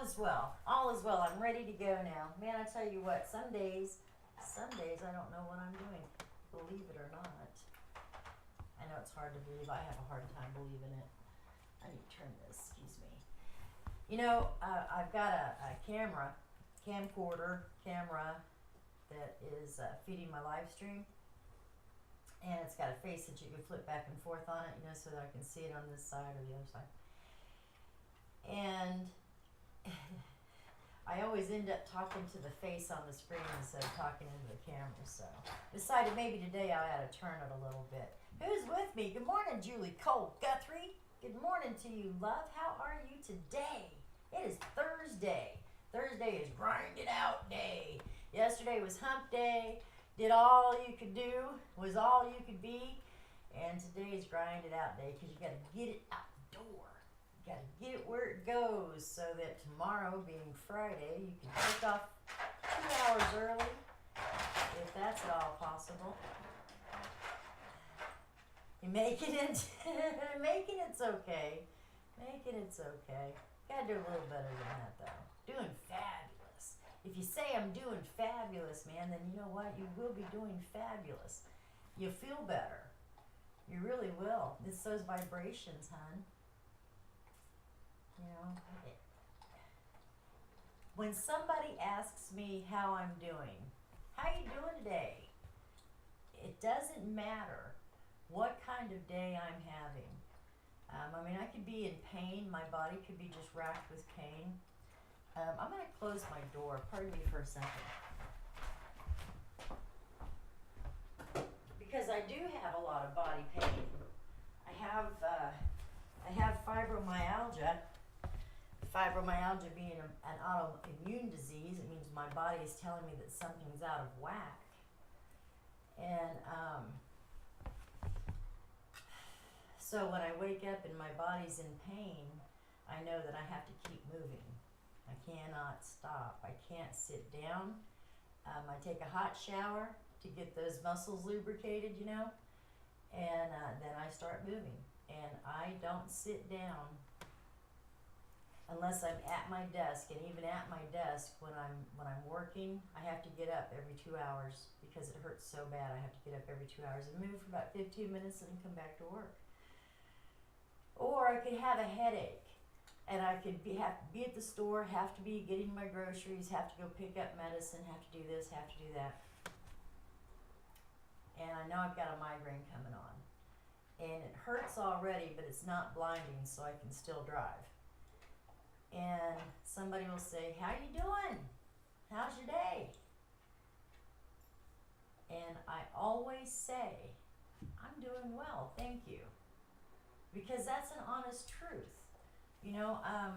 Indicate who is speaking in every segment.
Speaker 1: is well. All is well. I'm ready to go now. Man, I tell you what, some days I don't know what I'm doing. Believe it or not. I know it's hard to believe. I have a hard time believing it. I need to turn this, excuse me. You know, I've got a camcorder camera that is feeding my live stream. And it's got a face that you can flip back and forth on it, you know, so that I can see it on this side or the other side. And I always end up talking to the face on the screen instead of talking into the camera, so decided maybe today I ought to turn it a little bit. Who's with me? Good morning, Julie Cole Guthrie. Good morning to you, love. How are you today? It is Thursday. Thursday is grind it out day. Yesterday was hump day. Did all you could do, was all you could be. And today is grind it out day because you got to get it out the door. You got to get it where it goes so that tomorrow, being Friday, you can take off 2 hours early, if that's at all possible. You making it, making it's okay. Making it's okay. Gotta do a little better than that though. Doing fabulous. If you say I'm doing fabulous, man, then you know what? You will be doing fabulous. You'll feel better. You really will. It's those vibrations, hon. You know, when somebody asks me how I'm doing, how you doing today? It doesn't matter what kind of day I'm having. I mean, I could be in pain. My body could be just racked with pain. I'm going to close my door. Pardon me for a second. Because I do have a lot of body pain. I have fibromyalgia. Fibromyalgia being an autoimmune disease, it means my body is telling me that something's out of whack. And so when I wake up and my body's in pain, I know that I have to keep moving. I cannot stop. I can't sit down. I take a hot shower to get those muscles lubricated, you know, and then I start moving. And I don't sit down unless I'm at my desk. And even at my desk, when I'm working, I have to get up every 2 hours because it hurts so bad. I have to get up every 2 hours and move for about 15 minutes and then come back to work. Or I could have a headache. And I could have to be at the store, have to be getting my groceries, have to go pick up medicine, have to do this, have to do that. And I know I've got a migraine coming on. And it hurts already, but it's not blinding, so I can still drive. And somebody will say, how you doing? How's your day? And I always say, I'm doing well, thank you. Because that's an honest truth. You know, I'm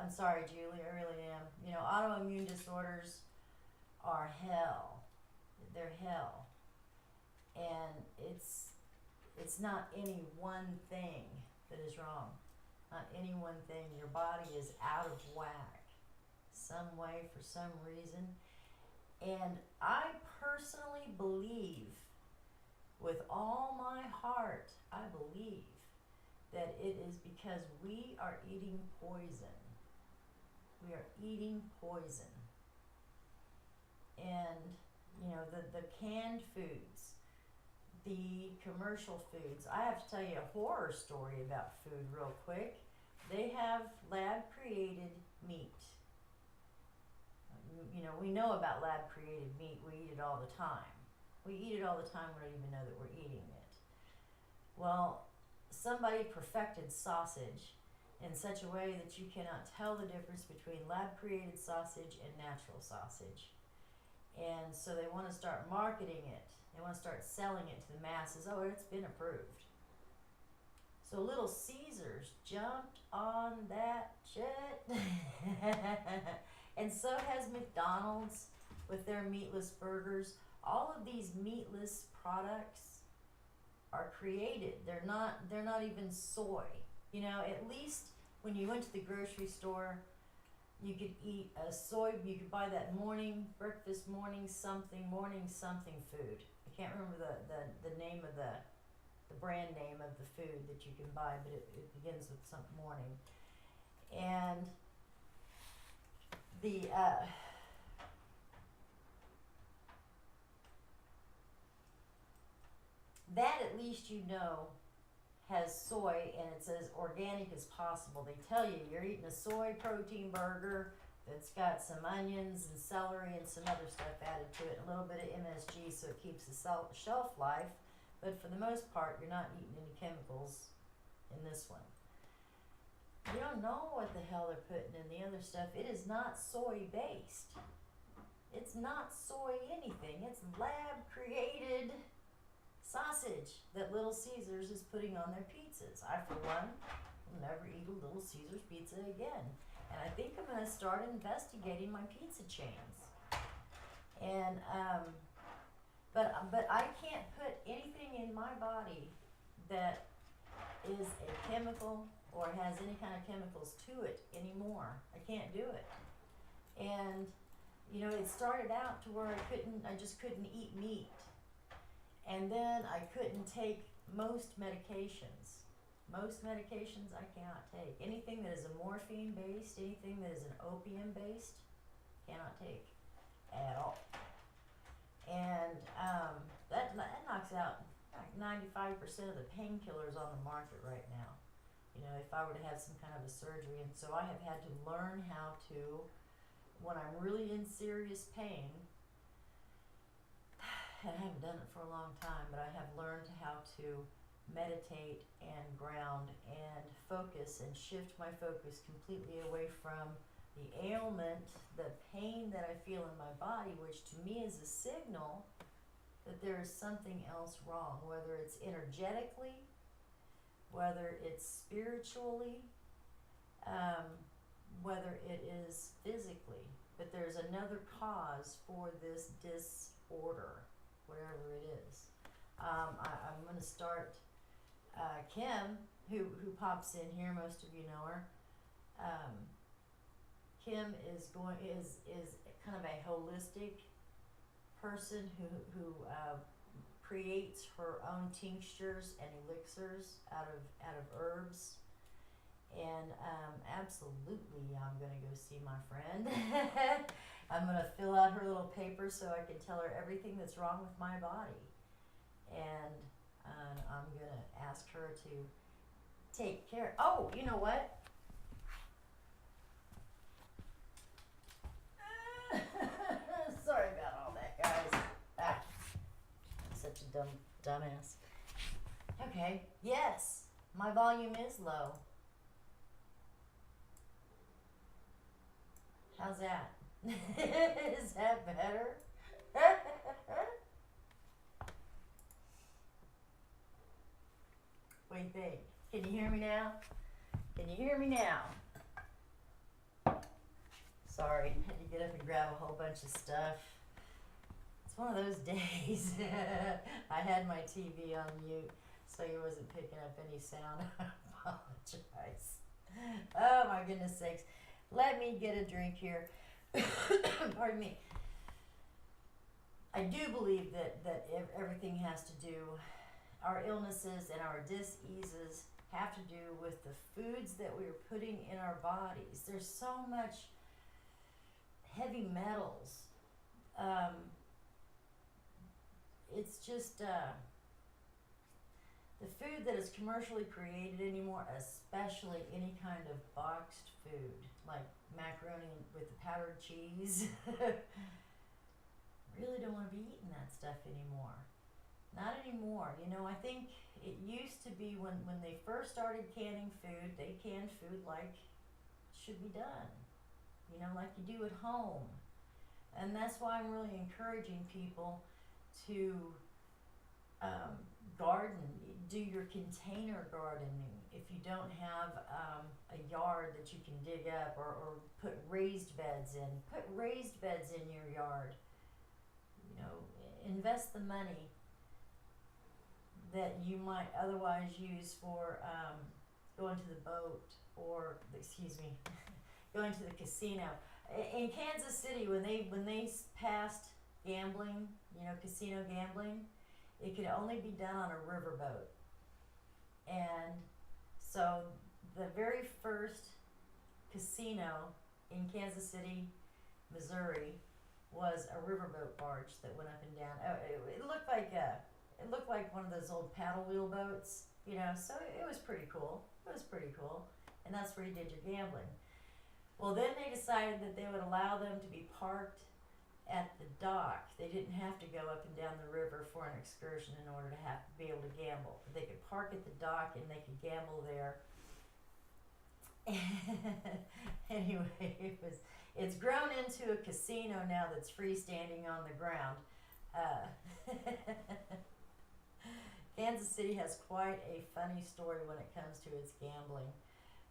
Speaker 1: sorry, Julie, I really am. You know, autoimmune disorders are hell. They're hell. And it's not any one thing that is wrong. Not any one thing. Your body is out of whack some way for some reason. And I personally believe, with all my heart, I believe that it is because we are eating poison. We are eating poison. And, you know, the canned foods, the commercial foods. I have to tell you a horror story about food real quick. They have lab-created meat. You know, we know about lab-created meat. We eat it all the time. We eat it all the time, we don't even know that we're eating it. Well, somebody perfected sausage in such a way that you cannot tell the difference between lab-created sausage and natural sausage. And so they want to start marketing it. They want to start selling it to the masses. Oh, it's been approved. So Little Caesars jumped on that shit. And so has McDonald's with their meatless burgers. All of these meatless products are created. They're not even soy. You know, at least when you went to the grocery store, you could eat a soy, you could buy that morning something food. I can't remember the name of the brand name of the food that you can buy, but it begins with some morning. And the that at least you know has soy, and it's as organic as possible. They tell you you're eating a soy protein burger that's got some onions and celery and some other stuff added to it, a little bit of MSG so it keeps the shelf life, but for the most part you're not eating any chemicals in this one. You don't know what the hell they're putting in the other stuff. It is not soy based. It's not soy anything. It's lab created sausage that Little Caesars is putting on their pizzas. I, for one, will never eat a Little Caesars pizza again. And I think I'm going to start investigating my pizza chains. And, but I can't put anything in my body that is a chemical or has any kind of chemicals to it anymore. I can't do it. And, you know, it started out to where I just couldn't eat meat. And then I couldn't take most medications. Most medications I cannot take. Anything that is a morphine based, anything that is an opium based, cannot take at all. And that knocks out like 95% of the painkillers on the market right now. You know, if I were to have some kind of a surgery. And so I have had to learn how to, when I'm really in serious pain, I haven't done it for a long time, but I have learned how to meditate and ground and focus and shift my focus completely away from the ailment, the pain that I feel in my body, which to me is a signal that there is something else wrong, whether it's energetically, whether it's spiritually, whether it is physically, but there's another cause for this disorder, whatever it is. I'm going to start, Kim, who pops in here, most of you know her. Kim is kind of a holistic person who creates her own tinctures and elixirs out of herbs. And absolutely, I'm going to go see my friend. I'm going to fill out her little paper so I can tell her everything that's wrong with my body. And I'm going to ask her to take care. Oh, you know what? Sorry about all that, guys. I'm such a dumbass. Okay, yes, my volume is low. How's that? Is that better? What do you think? Can you hear me now? Can you hear me now? Sorry, I had to get up and grab a whole bunch of stuff. It's one of those days. I had my TV on mute, so he wasn't picking up any sound. I apologize. Oh my goodness sakes. Let me get a drink here. Pardon me. I do believe that everything has to do, our illnesses and our diseases have to do with the foods that we are putting in our bodies. There's so much heavy metals. It's just the food that is commercially created anymore, especially any kind of boxed food, like macaroni with the powdered cheese. Really don't want to be eating that stuff anymore. Not anymore. You know, I think it used to be when they first started canning food, they canned food like it should be done. You know, like you do at home. And that's why I'm really encouraging people to garden, do your container gardening. If you don't have a yard that you can dig up or put raised beds in, put raised beds in your yard. You know, invest the money that you might otherwise use for going to the boat or, going to the casino. In Kansas City, when they passed gambling, you know, casino gambling, it could only be done on a riverboat. And so the very first casino in Kansas City, Missouri, was a riverboat barge that went up and down. It looked like one of those old paddle wheel boats, you know. So it was pretty cool. It was pretty cool, and that's where you did your gambling. Well, then they decided that they would allow them to be parked at the dock. They didn't have to go up and down the river for an excursion in order to have to be able to gamble. They could park at the dock and they could gamble there. Anyway, it's grown into a casino now that's freestanding on the ground. Kansas City has quite a funny story when it comes to its gambling.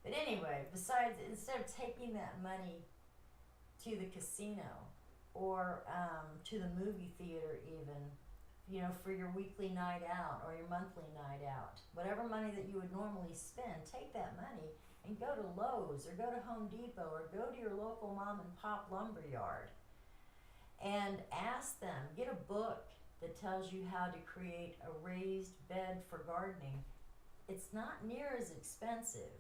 Speaker 1: But anyway, besides, instead of taking that money to the casino or to the movie theater even, you know, for your weekly night out or your monthly night out, whatever money that you would normally spend, take that money and go to Lowe's or go to Home Depot or go to your local mom and pop lumber yard and ask them, get a book that tells you how to create a raised bed for gardening. It's not near as expensive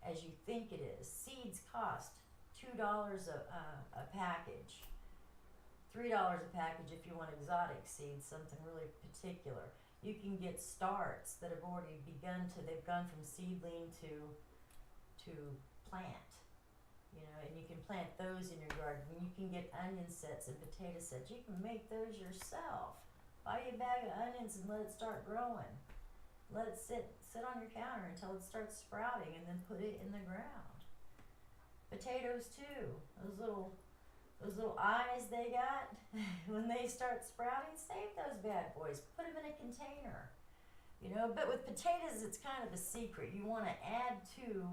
Speaker 1: as you think it is. Seeds cost $2 a package, $3 a package if you want exotic seeds, something really particular. You can get starts that have already they've gone from seedling to plant, you know, and you can plant those in your garden. You can get onion sets and potato sets. You can make those yourself. Buy you a bag of onions and let it start growing. Let it sit on your counter until it starts sprouting, and then put it in the ground. Potatoes too. Those little eyes they got when they start sprouting, save those bad boys. Put them in a container. You know, but with potatoes, it's kind of a secret. You want to add to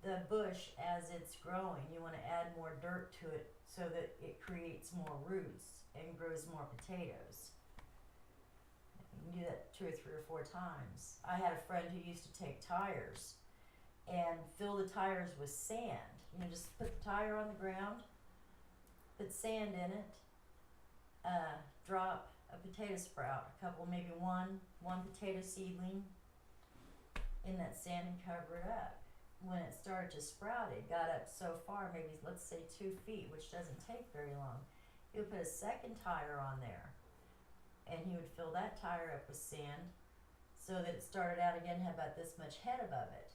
Speaker 1: the bush as it's growing. You want to add more dirt to it so that it creates more roots and grows more potatoes. You can do that 2 or 3 or 4 times. I had a friend who used to take tires and fill the tires with sand. You know, just put the tire on the ground, put sand in it, drop a potato sprout, a couple, maybe one potato seedling in that sand and cover it up. When it started to sprout, it got up so far, maybe let's say 2 feet, which doesn't take very long. He would put a second tire on there, and he would fill that tire up with sand so that it started out again, had about this much head above it.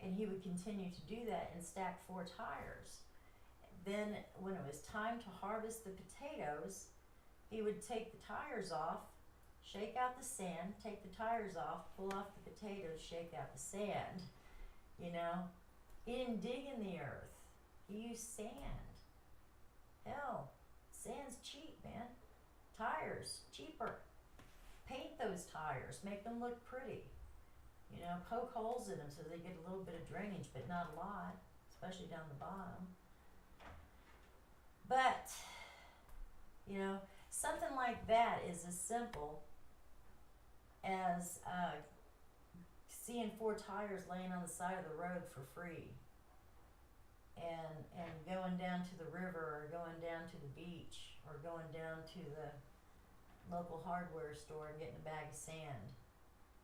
Speaker 1: And he would continue to do that and stack 4 tires. Then when it was time to harvest the potatoes, he would take the tires off, shake out the sand, take the tires off, pull off the potatoes, shake out the sand. You know, he didn't dig in the earth. He used sand. Hell, sand's cheap, man. Tires, cheaper. Paint those tires, make them look pretty. You know, poke holes in them so they get a little bit of drainage, but not a lot, especially down the bottom. But, you know, something like that is as simple as seeing 4 tires laying on the side of the road for free, and going down to the river or going down to the beach or going down to the local hardware store and getting a bag of sand.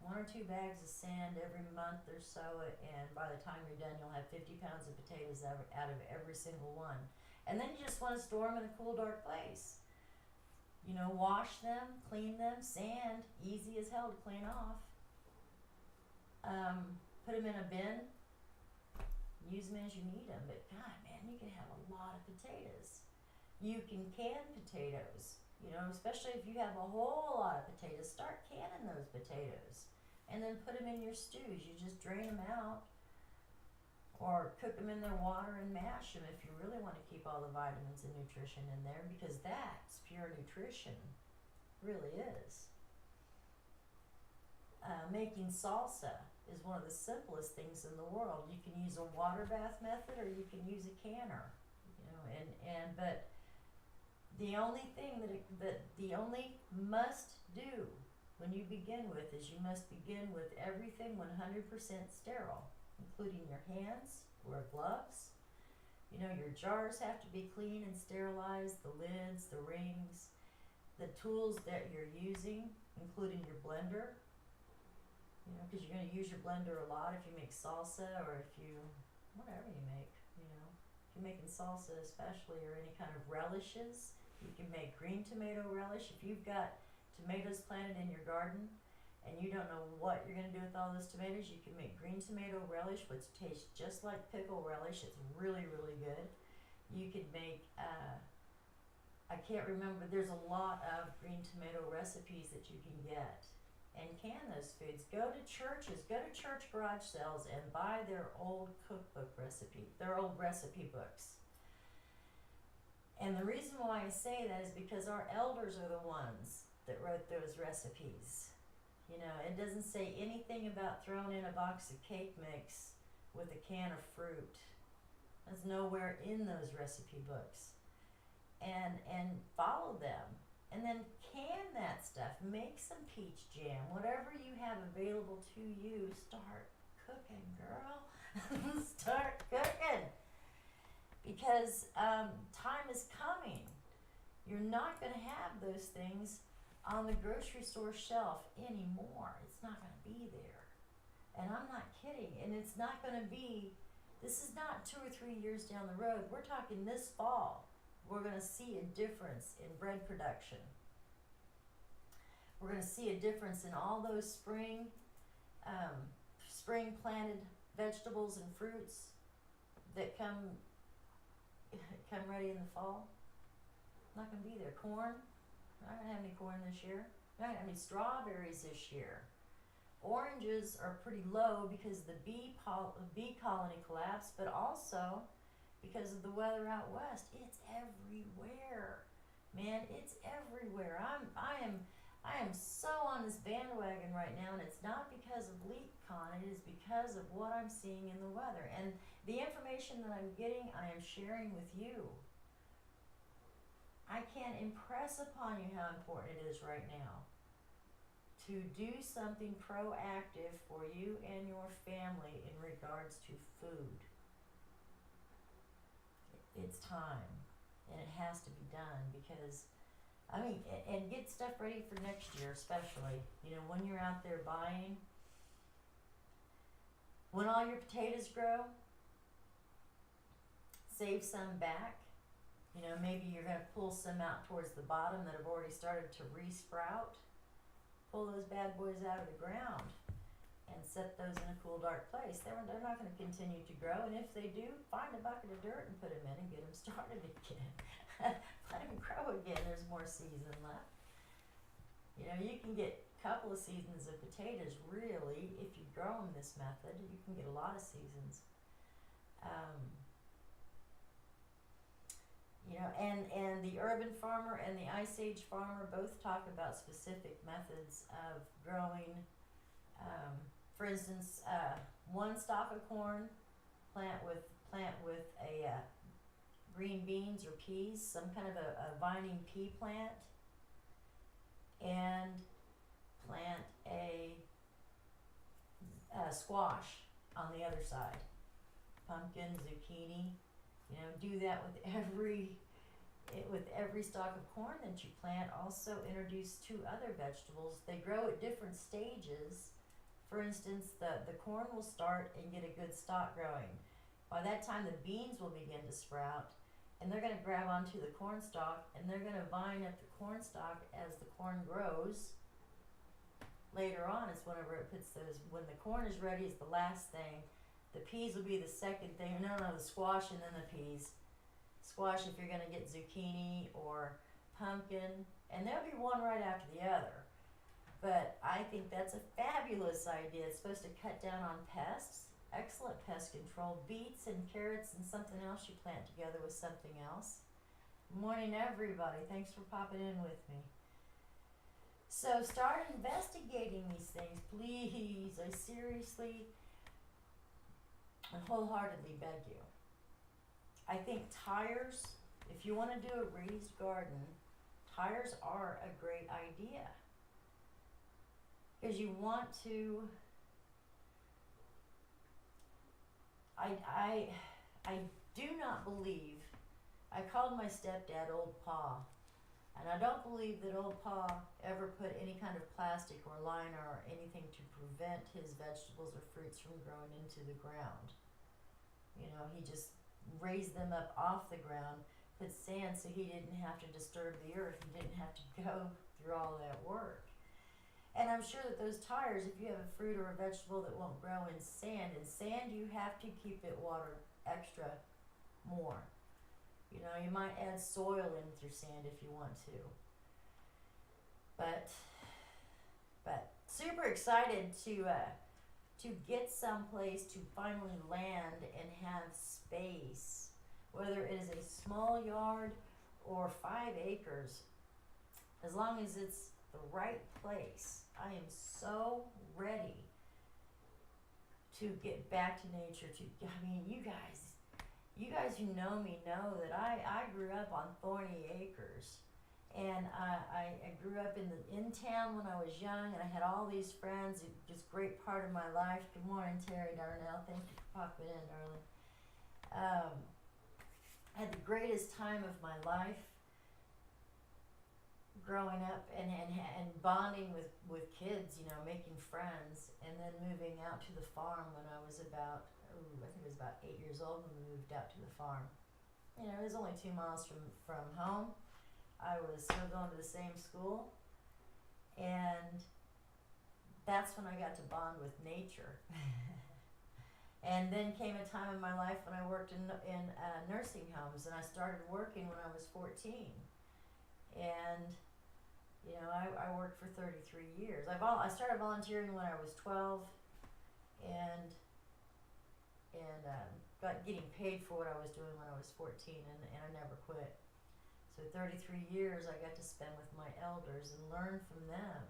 Speaker 1: 1 or 2 bags of sand every month or so, and by the time you're done, you'll have 50 pounds of potatoes out of every single one. And then you just want to store them in a cool, dark place. You know, wash them, clean them. Sand, easy as hell to clean off. Put them in a bin, use them as you need them. But God, man, you can have a lot of potatoes. You can can potatoes, you know, especially if you have a whole lot of potatoes. Start canning those potatoes and then put them in your stews. You just drain them out or cook them in their water and mash them if you really want to keep all the vitamins and nutrition in there, because that's pure nutrition, really is. Making salsa is one of the simplest things in the world. You can use a water bath method or you can use a canner, you know, but the only thing the only must do when you begin with is you must begin with everything 100% sterile, including your hands. Wear gloves. You know, your jars have to be clean and sterilized, the lids, the rings, the tools that you're using, including your blender. You know, because you're going to use your blender a lot if you make salsa or if you, whatever you make, you know. If you're making salsa especially or any kind of relishes, you can make green tomato relish. If you've got tomatoes planted in your garden and you don't know what you're going to do with all those tomatoes, you can make green tomato relish, which tastes just like pickle relish. It's really, really good. You could make, I can't remember, there's a lot of green tomato recipes that you can get and can those foods. Go to churches, go to church garage sales and buy their old cookbook recipe, their old recipe books. And the reason why I say that is because our elders are the ones that wrote those recipes. You know, it doesn't say anything about throwing in a box of cake mix with a can of fruit. That's nowhere in those recipe books. And follow them. And then can that stuff. Make some peach jam. Whatever you have available to you, start cooking, girl. Start cooking. Because time is coming. You're not going to have those things on the grocery store shelf anymore. It's not going to be there. And I'm not kidding. And it's not going to be, this is not 2 or 3 years down the road. We're talking this fall. We're going to see a difference in bread production. We're going to see a difference in all those spring planted vegetables and fruits that come ready in the fall. Not going to be there. Corn. We're not going to have any corn this year. We're not going to have any strawberries this year. Oranges are pretty low because the bee colony collapsed, but also because of the weather out west. It's everywhere, man. It's everywhere. I am so on this bandwagon right now, and it's not because of LeakCon. It is because of what I'm seeing in the weather and the information that I'm getting. I am sharing with you. I can't impress upon you how important it is right now to do something proactive for you and your family in regards to food. It's time, and it has to be done because, I mean, and get stuff ready for next year especially. You know, when you're out there buying, when all your potatoes grow, save some back. You know, maybe you're going to pull some out towards the bottom that have already started to re-sprout. Pull those bad boys out of the ground and set those in a cool, dark place. They're not going to continue to grow, and if they do, find a bucket of dirt and put them in and get them started again. Let them grow again. There's more season left. You know, you can get a couple of seasons of potatoes, really, if you grow them this method. You can get a lot of seasons. You know, and the urban farmer and the Ice Age farmer both talk about specific methods of growing. For instance, one stalk of corn, plant with a green beans or peas, some kind of a vining pea plant, and plant a squash on the other side, pumpkin, zucchini. You know, do that with every stalk of corn that you plant. Also introduce 2 other vegetables. They grow at different stages. For instance, the corn will start and get a good stalk growing. By that time, the beans will begin to sprout, and they're going to grab onto the corn stalk, and they're going to vine up the corn stalk as the corn grows. Later on, it's whenever it puts those, when the corn is ready, is the last thing. The peas will be the second thing. No, the squash and then the peas. Squash if you're going to get zucchini or pumpkin, and there'll be one right after the other. But I think that's a fabulous idea. It's supposed to cut down on pests. Excellent pest control. Beets and carrots and something else you plant together with something else. Morning, everybody. Thanks for popping in with me. So start investigating these things, please. I seriously and wholeheartedly beg you. I think tires, if you want to do a raised garden, tires are a great idea. Because you want to, I do not believe, I called my stepdad Old Pa And I don't believe that old Pa ever put any kind of plastic or liner or anything to prevent his vegetables or fruits from growing into the ground. You know, he just raised them up off the ground, put sand so he didn't have to disturb the earth. He didn't have to go through all that work. And I'm sure that those tires, if you have a fruit or a vegetable that won't grow in sand you have to keep it watered extra more. You know, you might add soil in with your sand if you want to. But super excited to get someplace to finally land and have space, whether it is a small yard or 5 acres, as long as it's the right place. I am so ready to get back to nature. I mean, you guys who know me know that I grew up on thorny acres, and I grew up in town when I was young, and I had all these friends. It was a great part of my life. Good morning, Terry Darnell. Thank you for popping in, darling. I had the greatest time of my life growing up and bonding with kids, you know, making friends, and then moving out to the farm when I was about, I think it was about 8 years old when we moved out to the farm. You know, it was only 2 miles from home. I was still going to the same school, and that's when I got to bond with nature. And then came a time in my life when I worked in nursing homes, and I started working when I was 14. And you know, I worked for 33 years. I started volunteering when I was 12, and got getting paid for what I was doing when I was 14, and I never quit. So 33 years I got to spend with my elders and learn from them.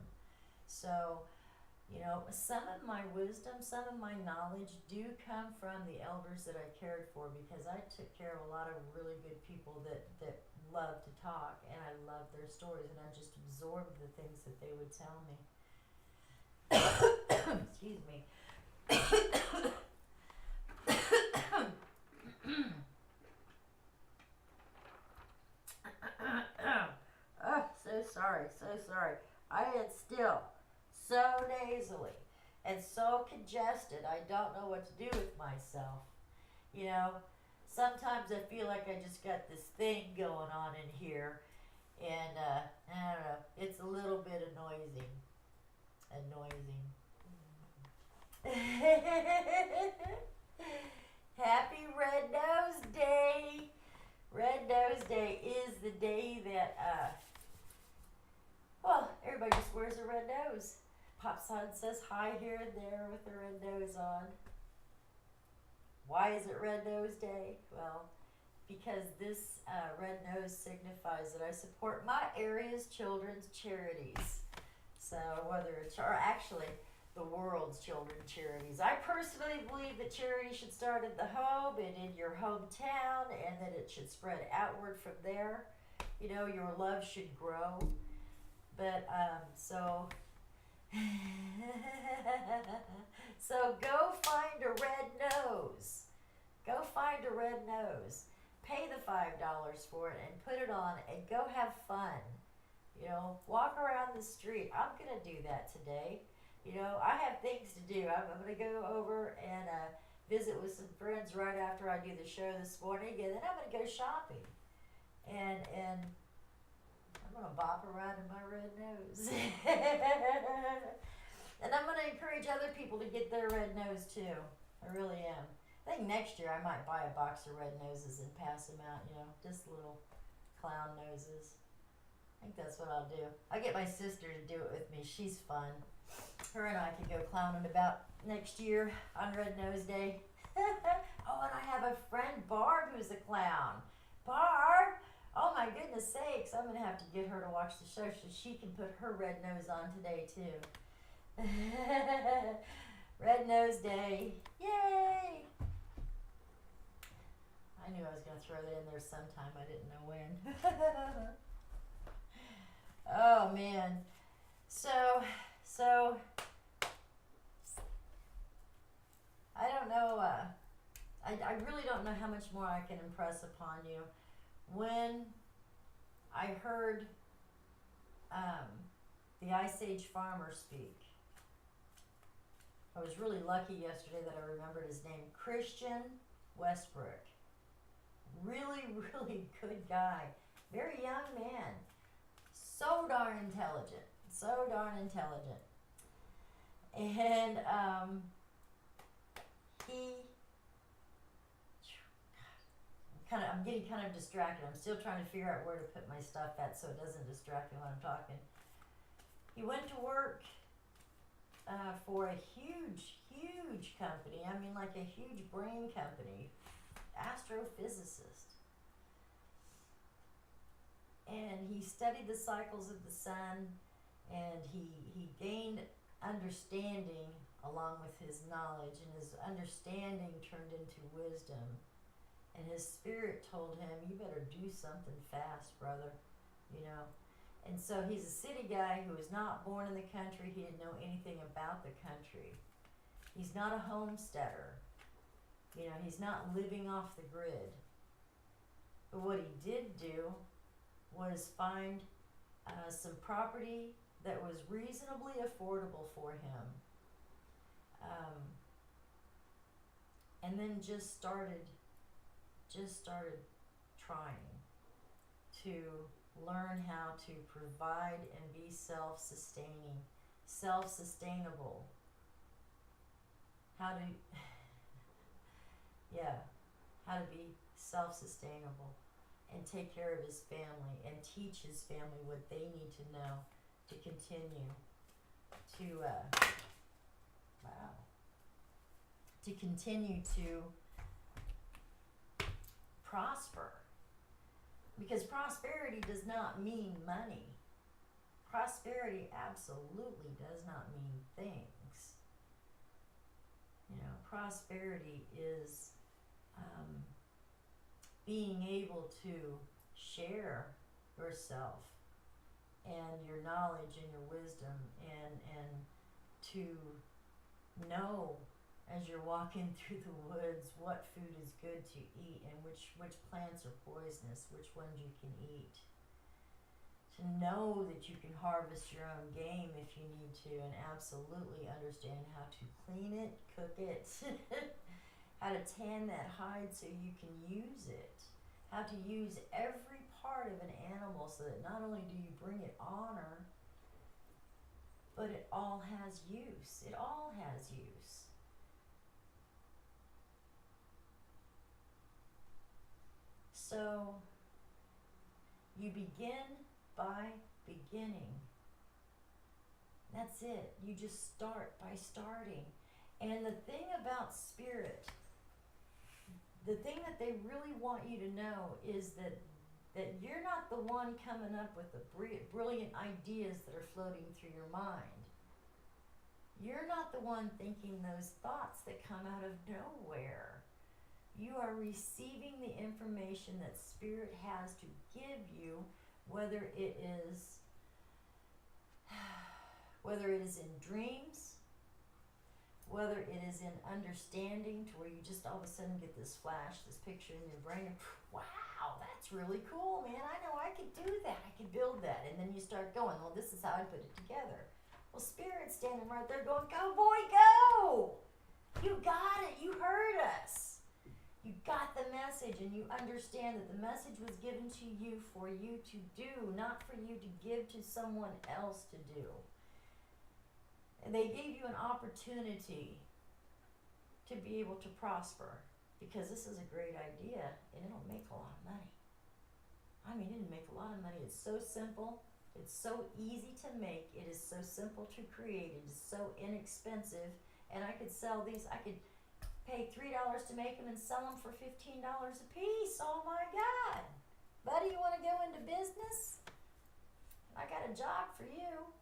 Speaker 1: So, you know, some of my wisdom, some of my knowledge do come from the elders that I cared for, because I took care of a lot of really good people that love to talk, and I love their stories, and I just absorbed the things that they would tell me. Excuse me. Oh, so sorry. I am still so nasally and so congested. I don't know what to do with myself. You know, sometimes I feel like I just got this thing going on in here, and I don't know, it's a little bit annoying. Happy Red Nose Day! Red Nose Day is the day that, well, everybody just wears a red nose. Pops on says hi here and there with the red nose on. Why is it Red Nose Day? Well, because this red nose signifies that I support my area's children's charities. So whether it's, or actually the world's children's charities. I personally believe that charity should start at the home and in your hometown, and that it should spread outward from there. You know, your love should grow. But, so go find a red nose. Go find a red nose. Pay the $5 for it and put it on and go have fun. You know, walk around the street. I'm going to do that today. You know, I have things to do. I'm going to go over and visit with some friends right after I do the show this morning, and then I'm going to go shopping. And I'm going to bop around in my red nose. And I'm going to encourage other people to get their red nose too. I really am. I think next year I might buy a box of red noses and pass them out, you know, just little clown noses. I think that's what I'll do. I'll get my sister to do it with me. She's fun. Her and I can go clowning about next year on Red Nose Day. Oh, and I have a friend, Barb, who's a clown. Barb! Oh my goodness sakes, I'm going to have to get her to watch the show so she can put her red nose on today too. Red Nose Day. Yay! I knew I was going to throw that in there sometime. I didn't know when. Oh man. So I don't know, I really don't know how much more I can impress upon you. When I heard the Ice Age farmer speak. I was really lucky yesterday that I remembered his name, Christian Westbrook. Really, really good guy. Very young man. So darn intelligent. So darn intelligent. And I'm getting kind of distracted. I'm still trying to figure out where to put my stuff at so it doesn't distract me when I'm talking. He went to work for a huge, huge company. I mean, like a huge brain company, astrophysicist. And he studied the cycles of the sun, and he gained understanding along with his knowledge, and his understanding turned into wisdom. And his spirit told him, you better do something fast, brother, you know. And so he's a city guy who was not born in the country. He didn't know anything about the country. He's not a homesteader. You know, he's not living off the grid. But what he did do was find some property that was reasonably affordable for him. And then just started trying to learn how to provide and be self-sustainable. How to be self-sustainable and take care of his family and teach his family what they need to know to continue to prosper. Because prosperity does not mean money. Prosperity absolutely does not mean things. You know, prosperity is being able to share yourself and your knowledge and your wisdom and to know as you're walking through the woods what food is good to eat and which plants are poisonous, which ones you can eat. To know that you can harvest your own game if you need to, and absolutely understand how to clean it, cook it, how to tan that hide so you can use it, how to use every part of an animal so that not only do you bring it honor, but it all has use. It all has use. So you begin by beginning. That's it. You just start by starting. And the thing about spirit, the thing that they really want you to know is that you're not the one coming up with the brilliant ideas that are floating through your mind. You're not the one thinking those thoughts that come out of nowhere. You are receiving the information that Spirit has to give you, whether it is in dreams, whether it is in understanding, to where you just all of a sudden get this flash, this picture in your brain, and wow, that's really cool, man. I know I could do that. I could build that. And then you start going, well, this is how I put it together. Well, Spirit's standing right there going, go, boy, go. You got it. You heard us. You got the message, and you understand that the message was given to you for you to do, not for you to give to someone else to do. And they gave you an opportunity to be able to prosper, because this is a great idea, and it'll make a lot of money. I mean, it'll make a lot of money. It's so simple. It's so easy to make. It is so simple to create. It is so inexpensive. And I could sell these. I could pay $3 to make them and sell them for $15 a piece. Oh my God. Buddy, you want to go into business? I got a job for you.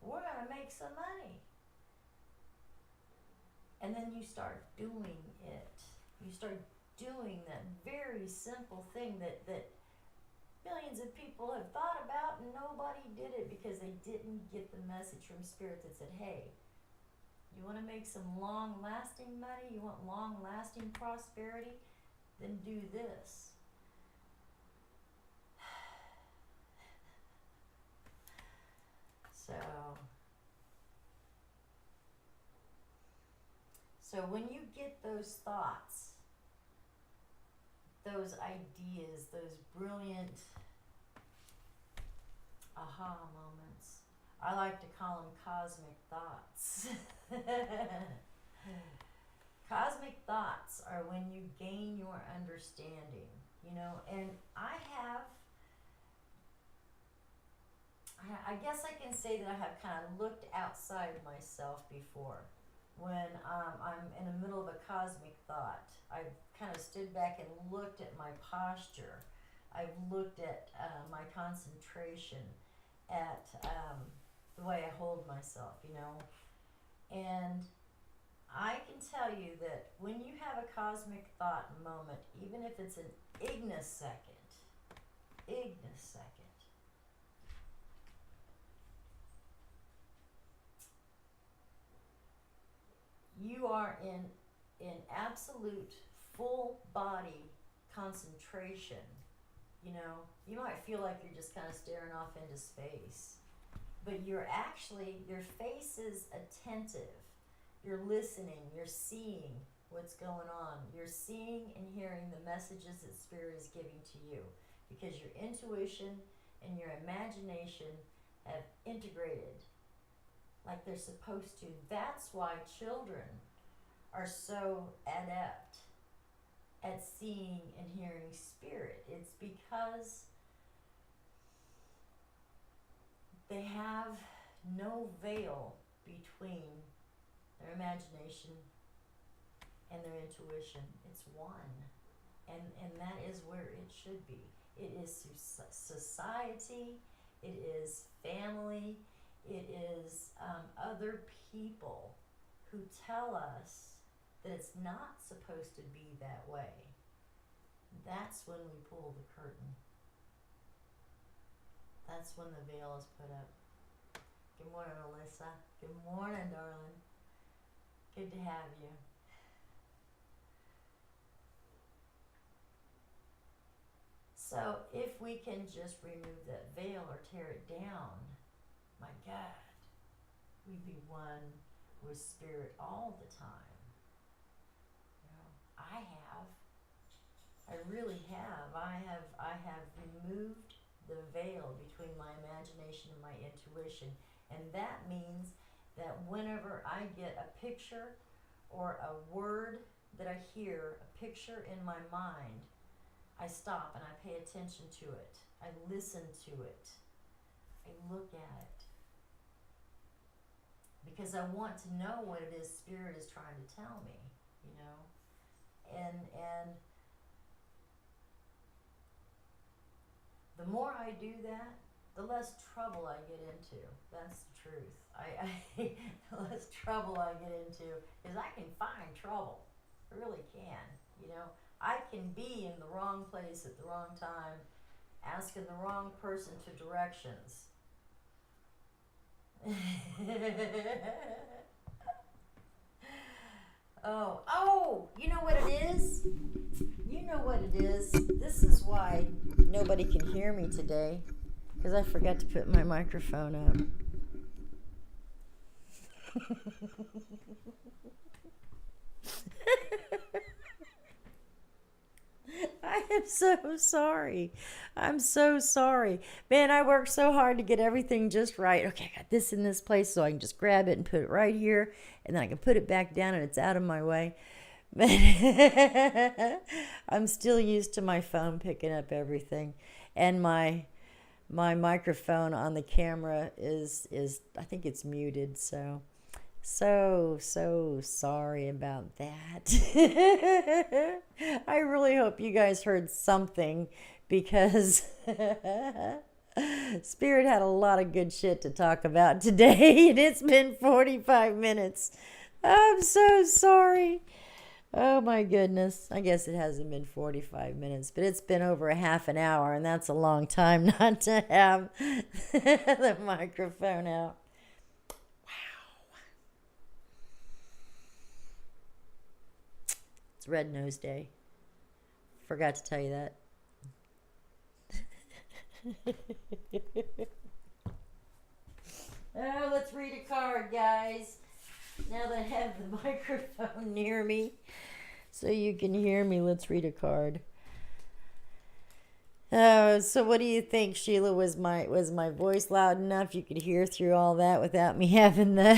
Speaker 1: We're going to make some money. And then you start doing it. You start doing that very simple thing that millions of people have thought about, and nobody did it because they didn't get the message from Spirit that said, hey, you want to make some long-lasting money? You want long-lasting prosperity? Then do this. So when you get those thoughts, those ideas, those brilliant aha moments, I like to call them cosmic thoughts. Cosmic thoughts are when you gain your understanding, and I guess I can say that I have kind of looked outside myself before. When I'm in the middle of a cosmic thought, I've kind of stood back and looked at my posture. I've looked at my concentration, at the way I hold myself, And I can tell you that when you have a cosmic thought moment, even if it's an ignosecond, you are in absolute full body concentration. You might feel like you're just kind of staring off into space, but your face is attentive. You're listening, you're seeing what's going on. You're seeing and hearing the messages that Spirit is giving to you, because your intuition and your imagination have integrated like they're supposed to. That's why children are so adept at seeing and hearing Spirit. It's because they have no veil between their imagination and their intuition. It's one. And that is where it should be. It is society, it is family, it is other people who tell us that it's not supposed to be that way. That's when we pull the curtain. That's when the veil is put up. Good morning, Alyssa. Good morning, darling. Good to have you. So if we can just remove that veil or tear it down, my God, we'd be one with Spirit all the time. I really have. I have removed the veil between my imagination and my intuition. And that means that whenever I get a picture or a word that I hear, a picture in my mind, I stop and I pay attention to it. I listen to it. I look at it. Because I want to know what it is Spirit is trying to tell me, And the more I do that, the less trouble I get into. That's the truth. The less trouble I get into, because I can find trouble. I really can, I can be in the wrong place at the wrong time, asking the wrong person to directions. Oh, you know what it is? This is why nobody can hear me today, because I forgot to put my microphone up. I am so sorry. I'm so sorry. Man, I worked so hard to get everything just right. Okay, I got this in this place so I can just grab it and put it right here, and then I can put it back down and it's out of my way. But I'm still used to my phone picking up everything. And my microphone on the camera is I think it's muted, so sorry about that. I really hope you guys heard something, because Spirit had a lot of good shit to talk about today, and it's been 45 minutes. I'm so sorry. Oh my goodness. I guess it hasn't been 45 minutes, but it's been over a half an hour, and that's a long time not to have the microphone out. It's Red Nose Day. Forgot to tell you that. Oh, let's read a card, guys. Now that I have the microphone near me so you can hear me, let's read a card. So what do you think, Sheila? Was my voice loud enough you could hear through all that without me having the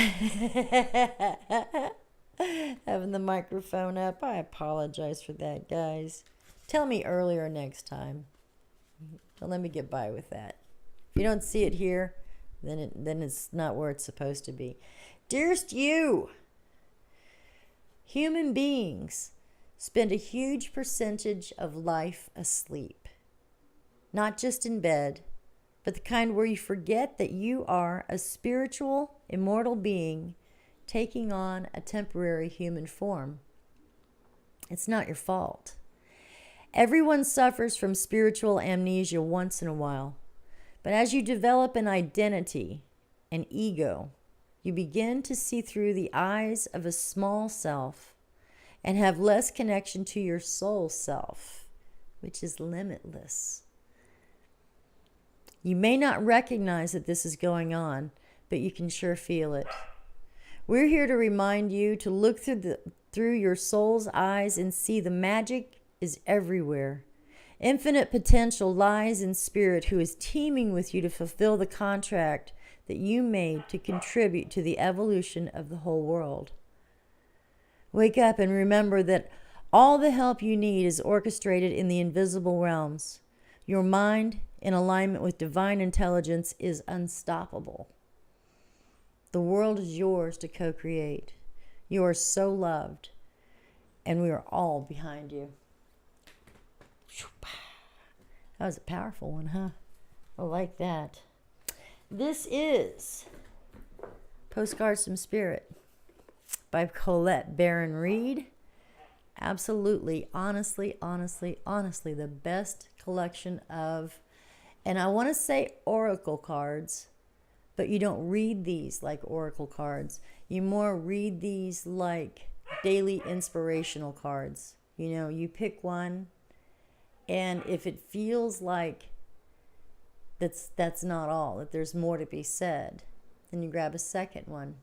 Speaker 1: having the microphone up? I apologize for that, guys. Tell me earlier next time. Don't let me get by with that. If you don't see it here, then it's not where it's supposed to be. Dearest you, human beings spend a huge percentage of life asleep. Not just in bed, but the kind where you forget that you are a spiritual, immortal being taking on a temporary human form. It's not your fault. Everyone suffers from spiritual amnesia once in a while. But as you develop an identity, an ego, you begin to see through the eyes of a small self and have less connection to your soul self, which is limitless. You may not recognize that this is going on, but you can sure feel it. We're here to remind you to look through your soul's eyes and see the magic is everywhere. Infinite potential lies in spirit who is teaming with you to fulfill the contract that you made to contribute to the evolution of the whole world. Wake up and remember that all the help you need is orchestrated in the invisible realms. Your mind, in alignment with divine intelligence, is unstoppable. The world is yours to co-create. You are so loved, and we are all behind you. That was a powerful one, huh? I like that. This is Postcards from Spirit by Colette Baron Reed. Absolutely, honestly, the best collection of, and I want to say oracle cards, but you don't read these like oracle cards. You more read these like daily inspirational cards. You know, you pick one, and if it feels like that's not all, that there's more to be said, then you grab a second one.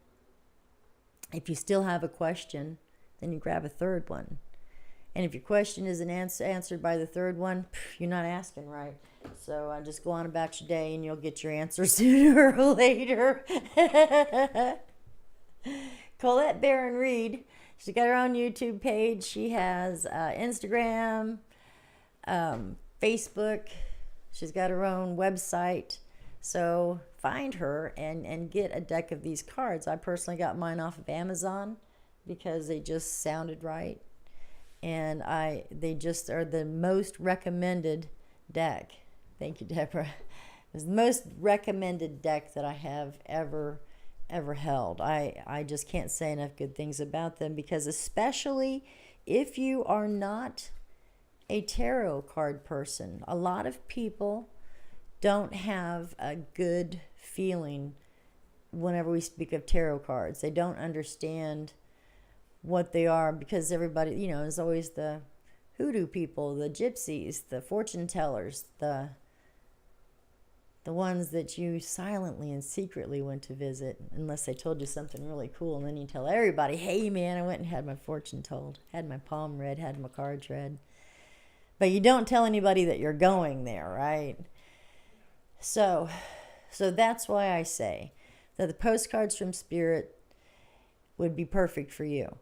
Speaker 1: If you still have a question, then you grab a third one. And if your question isn't answered by the third one, you're not asking right. So just go on about your day and you'll get your answer sooner or later. Colette Baron Reed, she's got her own YouTube page. She has Instagram, Facebook. She's got her own website. So find her and get a deck of these cards. I personally got mine off of Amazon because they just sounded right. And they just are the most recommended deck. Thank you, Deborah. It's the most recommended deck that I have ever held. I just can't say enough good things about them, because especially if you are not a tarot card person, a lot of people don't have a good feeling whenever we speak of tarot cards. They don't understand what they are, because everybody, you know, is always the hoodoo people, the gypsies, the fortune tellers, the ones that you silently and secretly went to visit, unless they told you something really cool, and then you tell everybody, hey man, I went and had my fortune told, had my palm read, had my cards read. But you don't tell anybody that you're going there, right? So that's why I say that the postcards from Spirit would be perfect for you.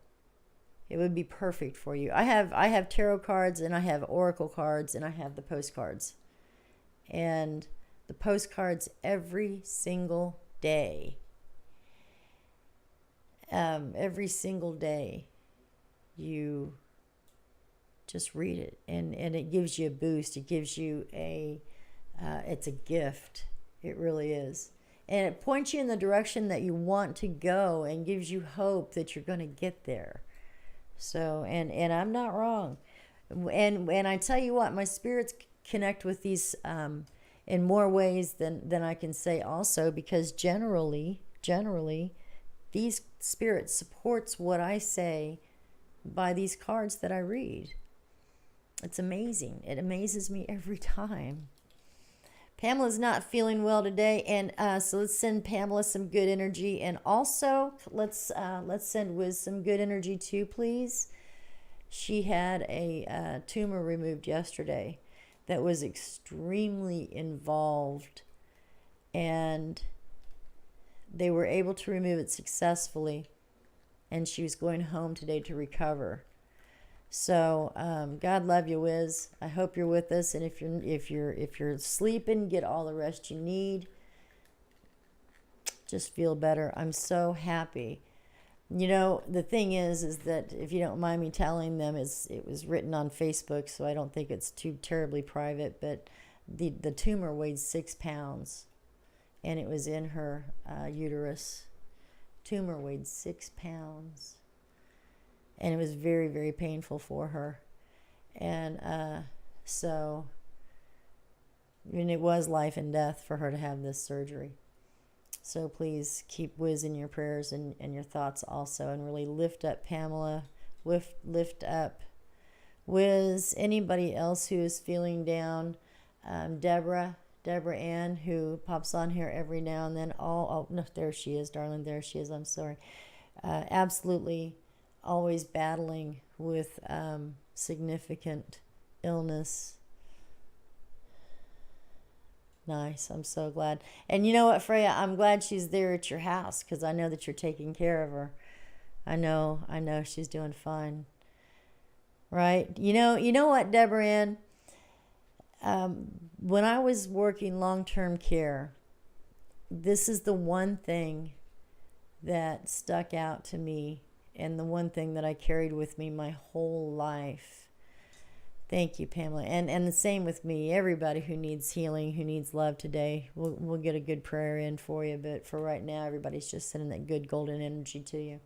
Speaker 1: It would be perfect for you. I have tarot cards, and I have oracle cards, and I have the postcards. And the postcards every single day. Every single day you just read it, and it gives you a boost. It gives you it's a gift. It really is. And it points you in the direction that you want to go and gives you hope that you're going to get there. So, and I'm not wrong. And I tell you what, my spirits connect with these in more ways than I can say also, because generally, these spirits supports what I say by these cards that I read. It's amazing. It amazes me every time. Pamela's not feeling well today, and so let's send Pamela some good energy, and also let's send Wiz some good energy too, please. She had a tumor removed yesterday that was extremely involved, and they were able to remove it successfully, and she was going home today to recover. So God love you, Wiz. I hope you're with us, and if you're sleeping, get all the rest you need. Just feel better. I'm so happy. You know, the thing is that if you don't mind me telling them, it was written on Facebook, so I don't think it's too terribly private. But the tumor weighed 6 pounds, and it was in her uterus. Tumor weighed 6 pounds. And it was very, very painful for her. And so, and it was life and death for her to have this surgery. So please keep Wiz in your prayers and your thoughts also. And really lift up Pamela. Lift up Wiz. Anybody else who is feeling down. Deborah Ann, who pops on here every now and then. Oh, no, there she is, darling. There she is. I'm sorry. Absolutely. Always battling with significant illness. Nice. I'm so glad. And you know what, Freya? I'm glad she's there at your house because I know that you're taking care of her. I know she's doing fine. Right? You know what, Deborah Ann? When I was working long-term care, this is the one thing that stuck out to me, and the one thing that I carried with me my whole life. Thank you, Pamela. And the same with me. Everybody who needs healing, who needs love today, we'll get a good prayer in for you. But for right now, everybody's just sending that good golden energy to you.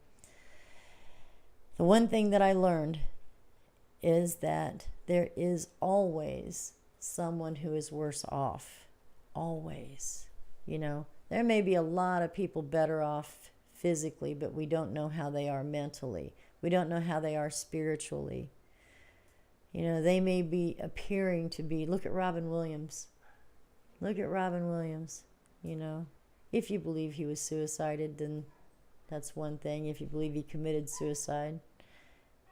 Speaker 1: The one thing that I learned is that there is always someone who is worse off. Always. You know, there may be a lot of people better off physically, but we don't know how they are mentally. We don't know how they are spiritually. You know, they may be appearing to be, look at Robin Williams. Look at Robin Williams, you know. If you believe he was suicided, then that's one thing. If you believe he committed suicide,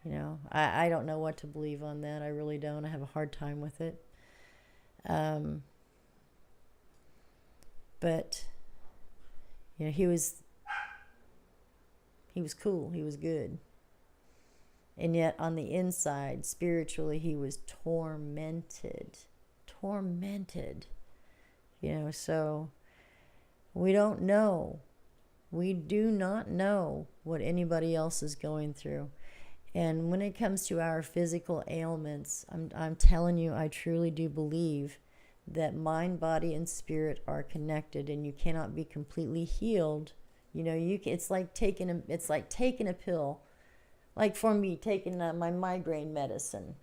Speaker 1: you know, I don't know what to believe on that. I really don't. I have a hard time with it. But, you know, he was cool. He was good. And yet on the inside, spiritually, he was tormented. You know, so we don't know. We do not know what anybody else is going through. And when it comes to our physical ailments, I'm telling you, I truly do believe that mind, body, and spirit are connected, and you cannot be completely healed. You know, it's like taking a pill. Like for me, taking my migraine medicine.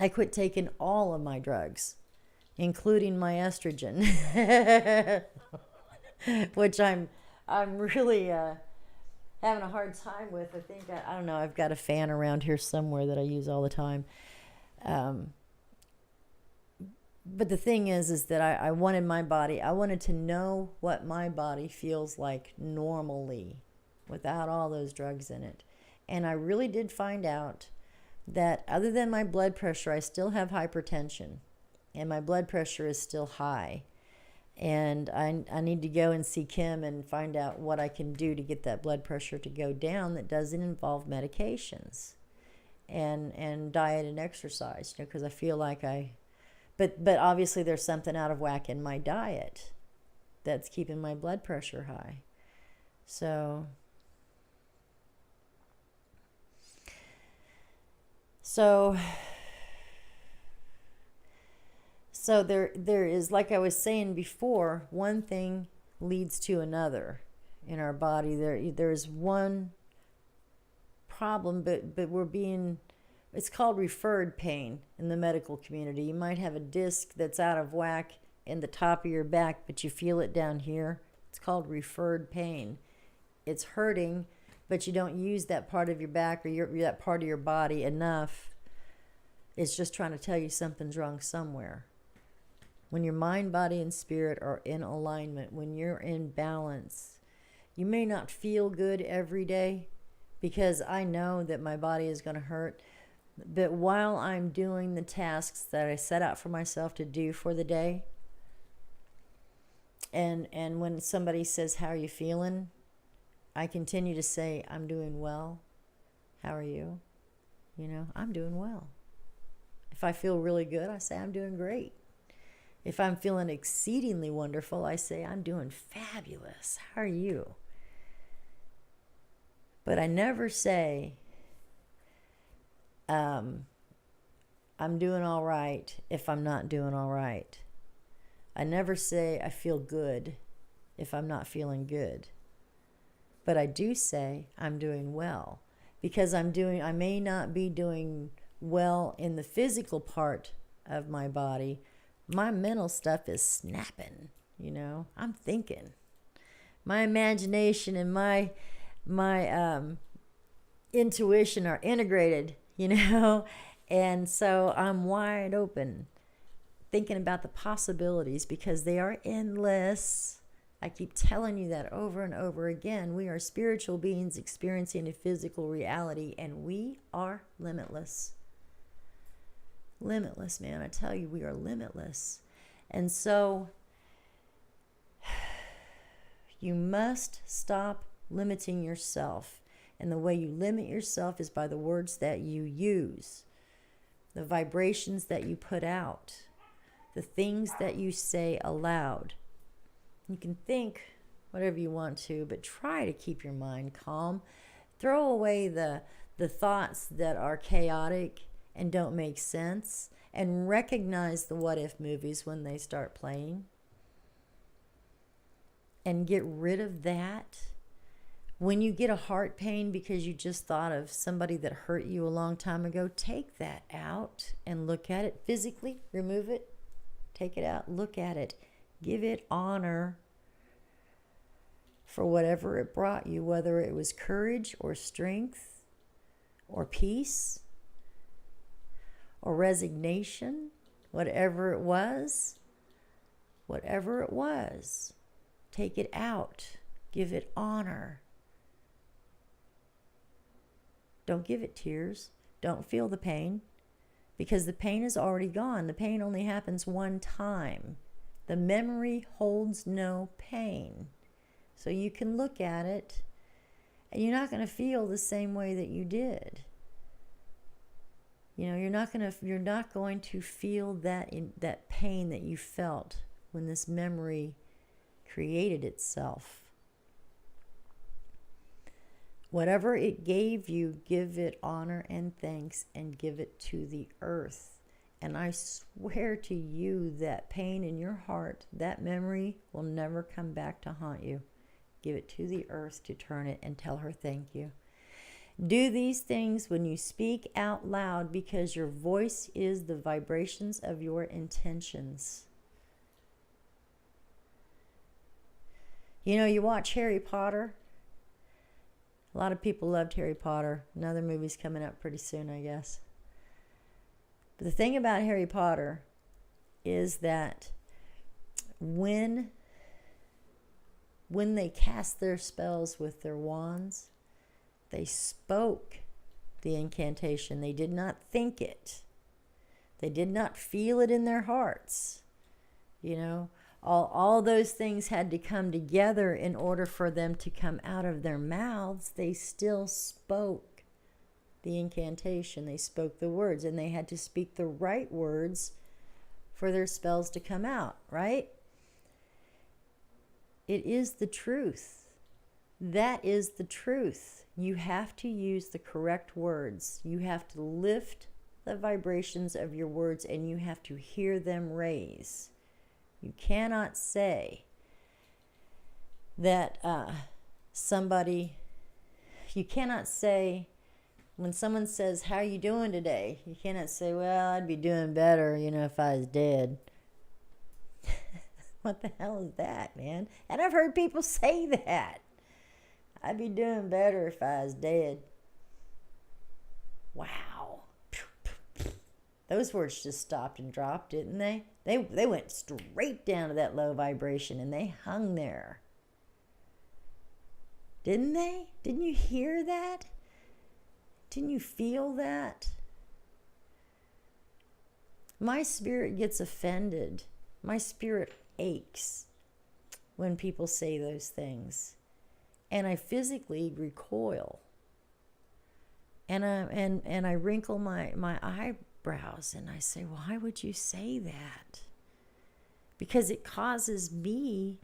Speaker 1: I quit taking all of my drugs, including my estrogen, which I'm really having a hard time with. I think I don't know. I've got a fan around here somewhere that I use all the time. But the thing is that I wanted my body. I wanted to know what my body feels like normally, without all those drugs in it. And I really did find out that other than my blood pressure, I still have hypertension. And my blood pressure is still high. And I need to go and see Kim and find out what I can do to get that blood pressure to go down that doesn't involve medications. And diet and exercise. You know, because I feel like But obviously there's something out of whack in my diet that's keeping my blood pressure high. So there is, like I was saying before, one thing leads to another in our body. There's one problem, but we're being, it's called referred pain in the medical community. You might have a disc that's out of whack in the top of your back, but you feel it down here. It's called referred pain. It's hurting, but you don't use that part of your back or that part of your body enough. It's just trying to tell you something's wrong somewhere. When your mind, body, and spirit are in alignment, when you're in balance, you may not feel good every day, because I know that my body is going to hurt. But while I'm doing the tasks that I set out for myself to do for the day, and when somebody says, how are you feeling? I continue to say, I'm doing well. How are you? I'm doing well. If I feel really good, I say, I'm doing great. If I'm feeling exceedingly wonderful, I say, I'm doing fabulous. How are you? But I never say, I'm doing all right if I'm not doing all right. I never say I feel good if I'm not feeling good. But I do say I'm doing well, because I may not be doing well in the physical part of my body. My mental stuff is snapping, I'm thinking. My imagination and my intuition are integrated, and so I'm wide open, thinking about the possibilities, because they are endless. I keep telling you that over and over again. We are spiritual beings experiencing a physical reality, and we are limitless. Limitless, man. I tell you, we are limitless. And so you must stop limiting yourself. And the way you limit yourself is by the words that you use, the vibrations that you put out, the things that you say aloud. You can think whatever you want to, but try to keep your mind calm. Throw away the thoughts that are chaotic and don't make sense, and recognize the what if movies when they start playing, and get rid of that. When you get a heart pain because you just thought of somebody that hurt you a long time ago, take that out and look at it physically. Remove it, take it out, look at it, give it honor for whatever it brought you, whether it was courage or strength or peace or resignation, whatever it was, take it out, give it honor. Don't give it tears. Don't feel the pain, because the pain is already gone. The pain only happens one time. The memory holds no pain. So you can look at it, and you're not going to feel the same way that you did. You're not going to feel that pain that you felt when this memory created itself. Whatever it gave you, give it honor and thanks, and give it to the earth. And I swear to you, that pain in your heart, that memory will never come back to haunt you. Give it to the earth to turn it, and tell her thank you. Do these things when you speak out loud, because your voice is the vibrations of your intentions. You watch Harry Potter. A lot of people loved Harry Potter. Another movie's coming up pretty soon, I guess. But the thing about Harry Potter is that when they cast their spells with their wands, they spoke the incantation. They did not think it. They did not feel it in their hearts. All those things had to come together in order for them to come out of their mouths. They still spoke the incantation. They spoke the words, and they had to speak the right words for their spells to come out, right? It is the truth. That is the truth. You have to use the correct words. You have to lift the vibrations of your words, and you have to hear them raise. You cannot say that you cannot say, when someone says, how are you doing today? You cannot say, well, I'd be doing better, if I was dead. What the hell is that, man? And I've heard people say that. I'd be doing better if I was dead. Wow. Those words just stopped and dropped, didn't they? They went straight down to that low vibration and they hung there. Didn't they? Didn't you hear that? Didn't you feel that? My spirit gets offended. My spirit aches when people say those things. And I physically recoil. And I wrinkle my eyebrows and I say, why would you say that? Because it causes me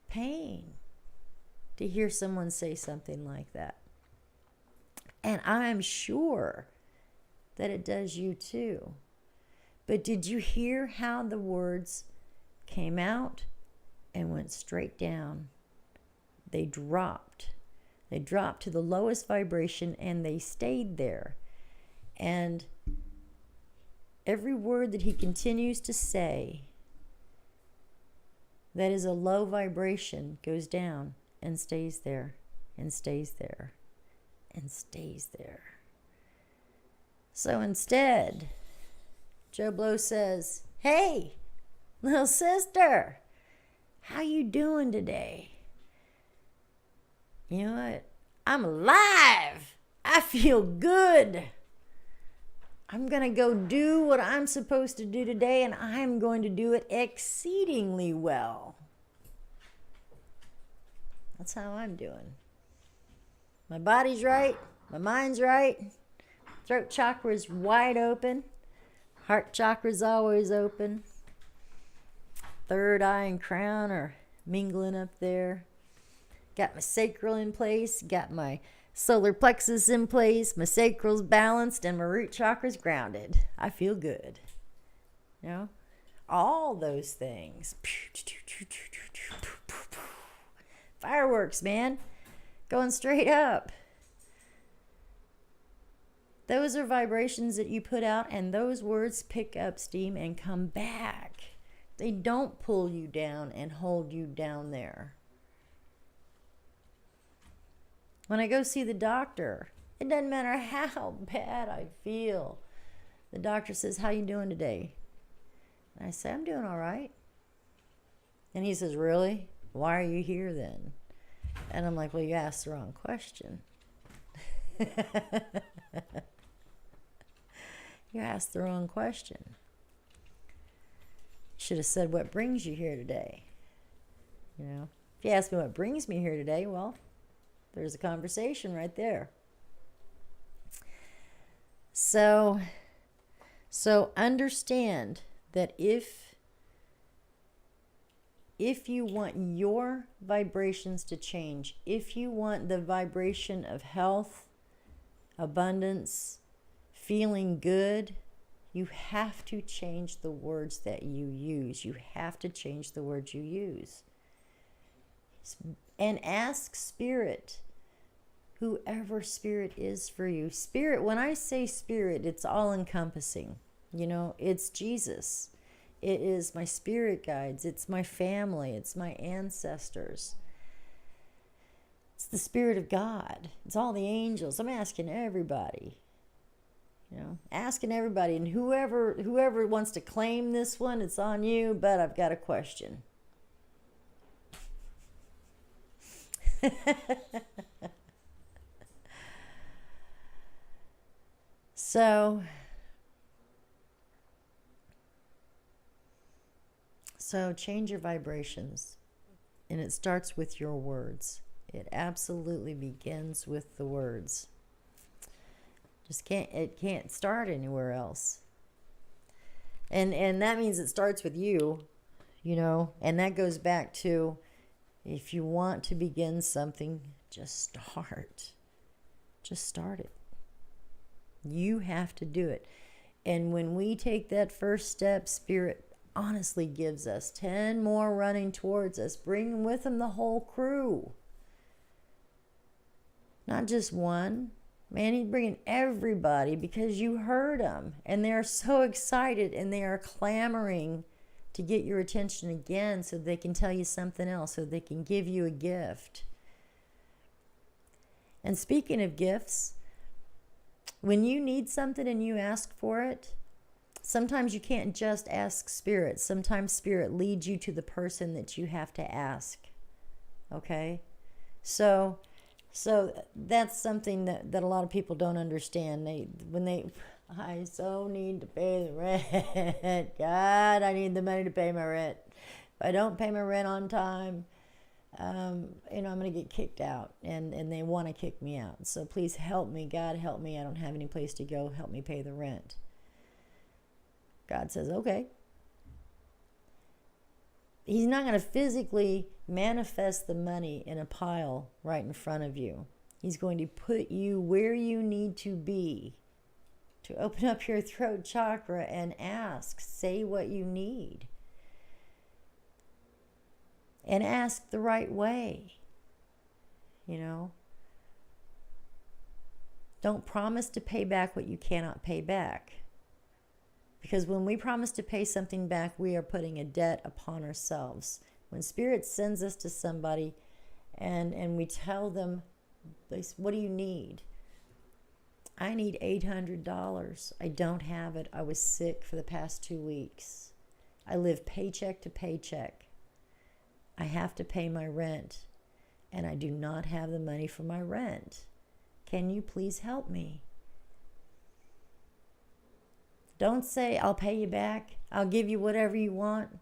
Speaker 1: pain to hear someone say something like that. And I'm sure that it does you too. But did you hear how the words came out and went straight down? They dropped. They dropped to the lowest vibration and they stayed there. And every word that he continues to say that is a low vibration goes down and stays there and stays there and stays there. So instead, Joe Blow says, hey, little sister, how you doing today? You know what? I'm alive. I feel good. I'm going to go do what I'm supposed to do today, and I'm going to do it exceedingly well. That's how I'm doing. My body's right. My mind's right. Throat chakra is wide open. Heart chakra's always open. Third eye and crown are mingling up there. Got my sacral in place. Got my solar plexus in place. My sacral's balanced and my root chakra's grounded. I feel good. You know? All those things. Fireworks, man. Going straight up. Those are vibrations that you put out, and those words pick up steam and come back. They don't pull you down and hold you down there. When I go see the doctor, it doesn't matter how bad I feel. The doctor says, how you doing today? And I say, I'm doing all right. And he says, really? Why are you here then? And I'm like, well, you asked the wrong question. You asked the wrong question. You should have said, what brings you here today? You know, if you ask me what brings me here today, well, there's a conversation right there. So understand that if you want your vibrations to change, if you want the vibration of health, abundance, feeling good, you have to change the words that you use. You have to change the words you use. And ask Spirit, whoever Spirit is for you. Spirit, when I say Spirit, it's all encompassing. You know, it's Jesus. It is my spirit guides. It's my family. It's my ancestors. It's the Spirit of God. It's all the angels. I'm asking everybody. You know, asking everybody. And whoever wants to claim this one, it's on you, but I've got a question. So change your vibrations, and it starts with your words. It absolutely begins with the words. It can't start anywhere else. And that means it starts with you, you know, and that goes back to, if you want to begin something, just start. Just start it. You have to do it. And when we take that first step, Spirit honestly gives us 10 more running towards us, bringing with them the whole crew. Not just one. Man, he's bringing everybody because you heard them. And they're so excited and they are clamoring to get your attention again so they can tell you something else, so they can give you a gift. And speaking of gifts, when you need something and you ask for it, Sometimes you can't just ask Spirit. Sometimes Spirit leads you to the person that you have to ask. Okay? So that's something that a lot of people don't understand. I so need to pay the rent. God, I need the money to pay my rent. If I don't pay my rent on time, I'm going to get kicked out, and they want to kick me out. So please help me. God, help me. I don't have any place to go. Help me pay the rent. God says, okay. He's not going to physically manifest the money in a pile right in front of you. He's going to put you where you need to be to open up your throat chakra and ask. Say what you need. And ask the right way. You know? Don't promise to pay back what you cannot pay back. Because when we promise to pay something back, we are putting a debt upon ourselves. When Spirit sends us to somebody and we tell them, what do you need? I need $800. I don't have it. I was sick for the past 2 weeks. I live paycheck to paycheck. I have to pay my rent, and I do not have the money for my rent. Can you please help me? Don't say, I'll pay you back. I'll give you whatever you want.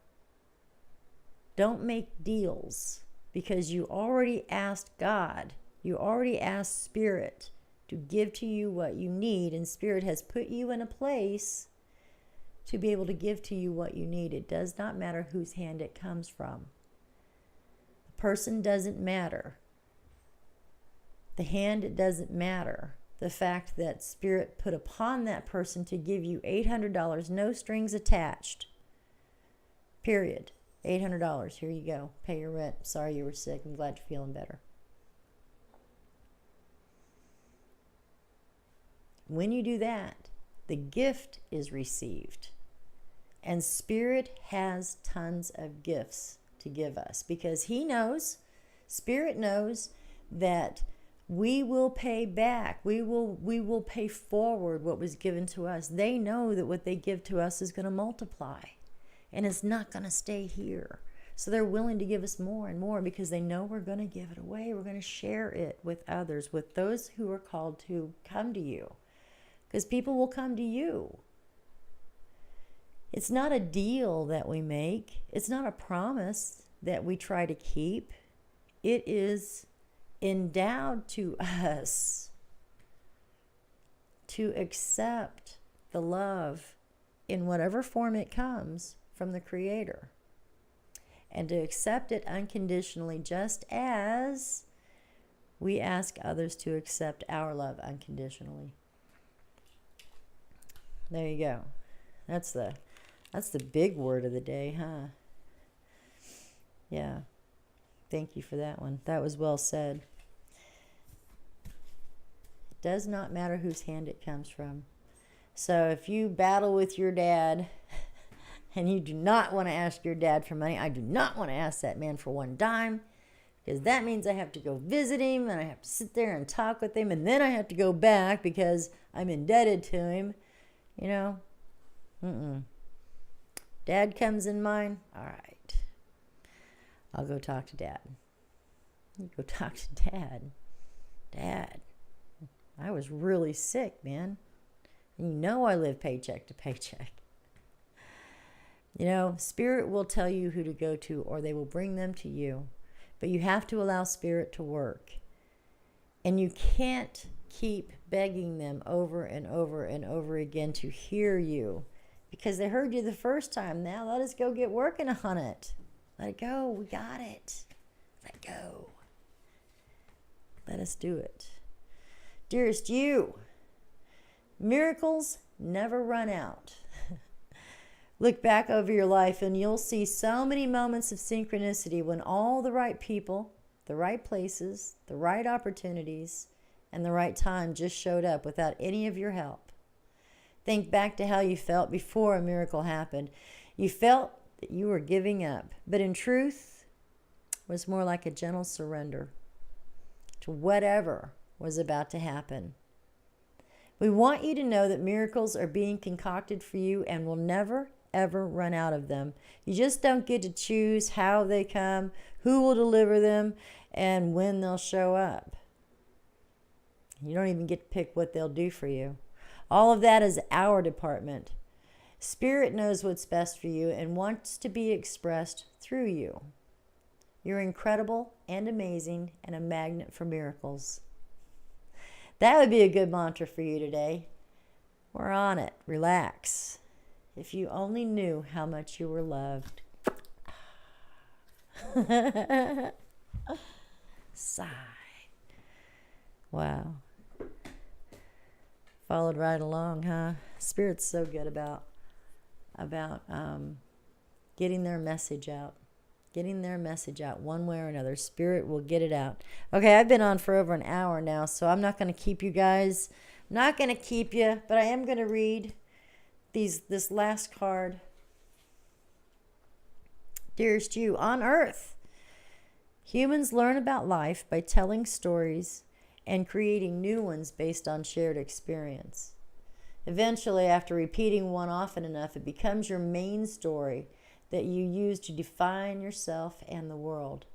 Speaker 1: Don't make deals, because you already asked God. You already asked Spirit to give to you what you need, and Spirit has put you in a place to be able to give to you what you need. It does not matter whose hand it comes from. The person doesn't matter. The hand, it doesn't matter. The fact that Spirit put upon that person to give you $800, no strings attached. Period. $800. Here you go. Pay your rent. Sorry you were sick. I'm glad you're feeling better. When you do that, the gift is received. And Spirit has tons of gifts to give us, because He knows, Spirit knows, that we will pay back. We will pay forward what was given to us. They know that what they give to us is going to multiply, and it's not going to stay here. So they're willing to give us more and more, because they know we're going to give it away. We're going to share it with others, with those who are called to come to you, because people will come to you. It's not a deal that we make. It's not a promise that we try to keep. It is endowed to us to accept the love in whatever form it comes from the Creator, and to accept it unconditionally, just as we ask others to accept our love unconditionally. There you go. That's the big word of the day, huh? Yeah. Thank you for that one. That was well said. It does not matter whose hand it comes from. So if you battle with your dad and you do not want to ask your dad for money, I do not want to ask that man for one dime, because that means I have to go visit him, and I have to sit there and talk with him, and then I have to go back because I'm indebted to him. You know? Dad comes in mine. All right. I'll go talk to Dad. You go talk to Dad. Dad, I was really sick, man. And you know I live paycheck to paycheck. You know, Spirit will tell you who to go to, or they will bring them to you. But you have to allow Spirit to work. And you can't keep begging them over and over and over again to hear you, because they heard you the first time. Now let us go get working on it. Let it go. We got it. Let it go. Let us do it. Dearest you, miracles never run out. Look back over your life and you'll see so many moments of synchronicity when all the right people, the right places, the right opportunities, and the right time just showed up without any of your help. Think back to how you felt before a miracle happened. You felt that you were giving up, but in truth, it was more like a gentle surrender to whatever was about to happen. We want you to know that miracles are being concocted for you and will never, ever run out of them. You just don't get to choose how they come, who will deliver them, and when they'll show up. You don't even get to pick what they'll do for you. All of that is our department. Spirit knows what's best for you and wants to be expressed through you. You're incredible and amazing and a magnet for miracles. That would be a good mantra for you today. We're on it. Relax. If you only knew how much you were loved. Sigh. Wow. Followed right along, huh? Spirit's so good about getting their message out. Getting their message out one way or another. Spirit will get it out. Okay, I've been on for over an hour now, so I'm not going to keep you guys. I'm not going to keep you, but I am going to read this last card. Dearest you, on Earth, humans learn about life by telling stories and creating new ones based on shared experience. Eventually, after repeating one often enough, it becomes your main story that you use to define yourself and the world.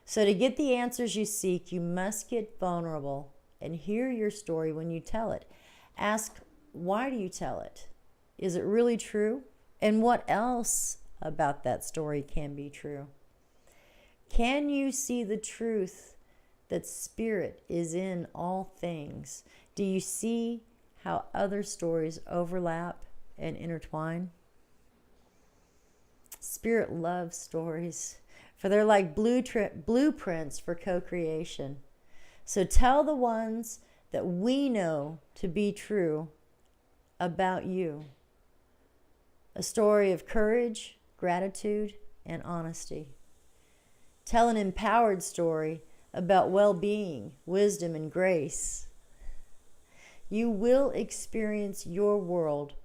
Speaker 1: So to get the answers you seek, you must get vulnerable and hear your story when you tell it. Ask, why do you tell it? Is it really true? And what else about that story can be true? Can you see the truth that spirit is in all things? Do you see how other stories overlap and intertwine? Spirit loves stories, for they're like blueprints for co-creation. So tell the ones that we know to be true about you. A story of courage, gratitude, and honesty. Tell an empowered story about well-being, wisdom, and grace. You will experience your world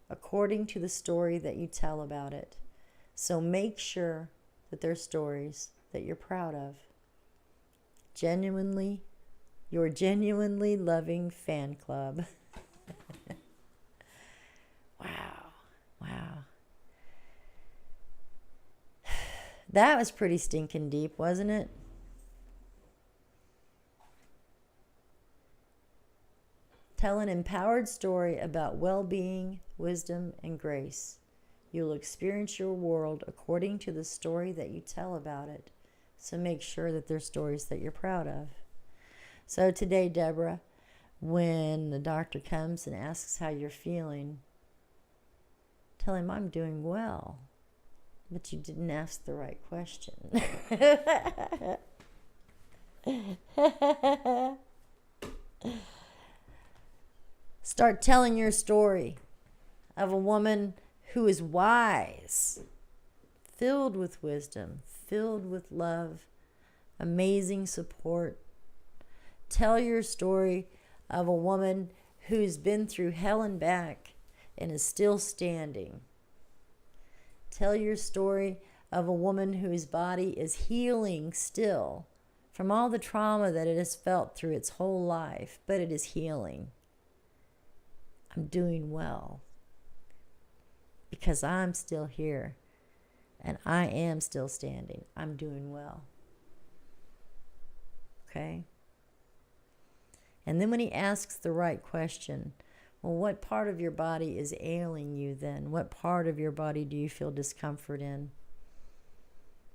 Speaker 1: according to the story that you tell about it. So make sure that they're stories that you're proud of. Genuinely, your genuinely loving fan club. Wow. That was pretty stinking deep, wasn't it? Tell an empowered story about well-being, wisdom, and grace. You'll experience your world according to the story that you tell about it. So make sure that they're stories that you're proud of. So today, Deborah, when the doctor comes and asks how you're feeling, tell him I'm doing well. But you didn't ask the right question. Start telling your story of a woman who is wise, filled with wisdom, filled with love, amazing support. Tell your story of a woman who's been through hell and back and is still standing. Tell your story of a woman whose body is healing still from all the trauma that it has felt through its whole life, but it is healing. I'm doing well because I'm still here and I am still standing. I'm doing well. Okay? And then when he asks the right question, well, what part of your body is ailing you then? What part of your body do you feel discomfort in?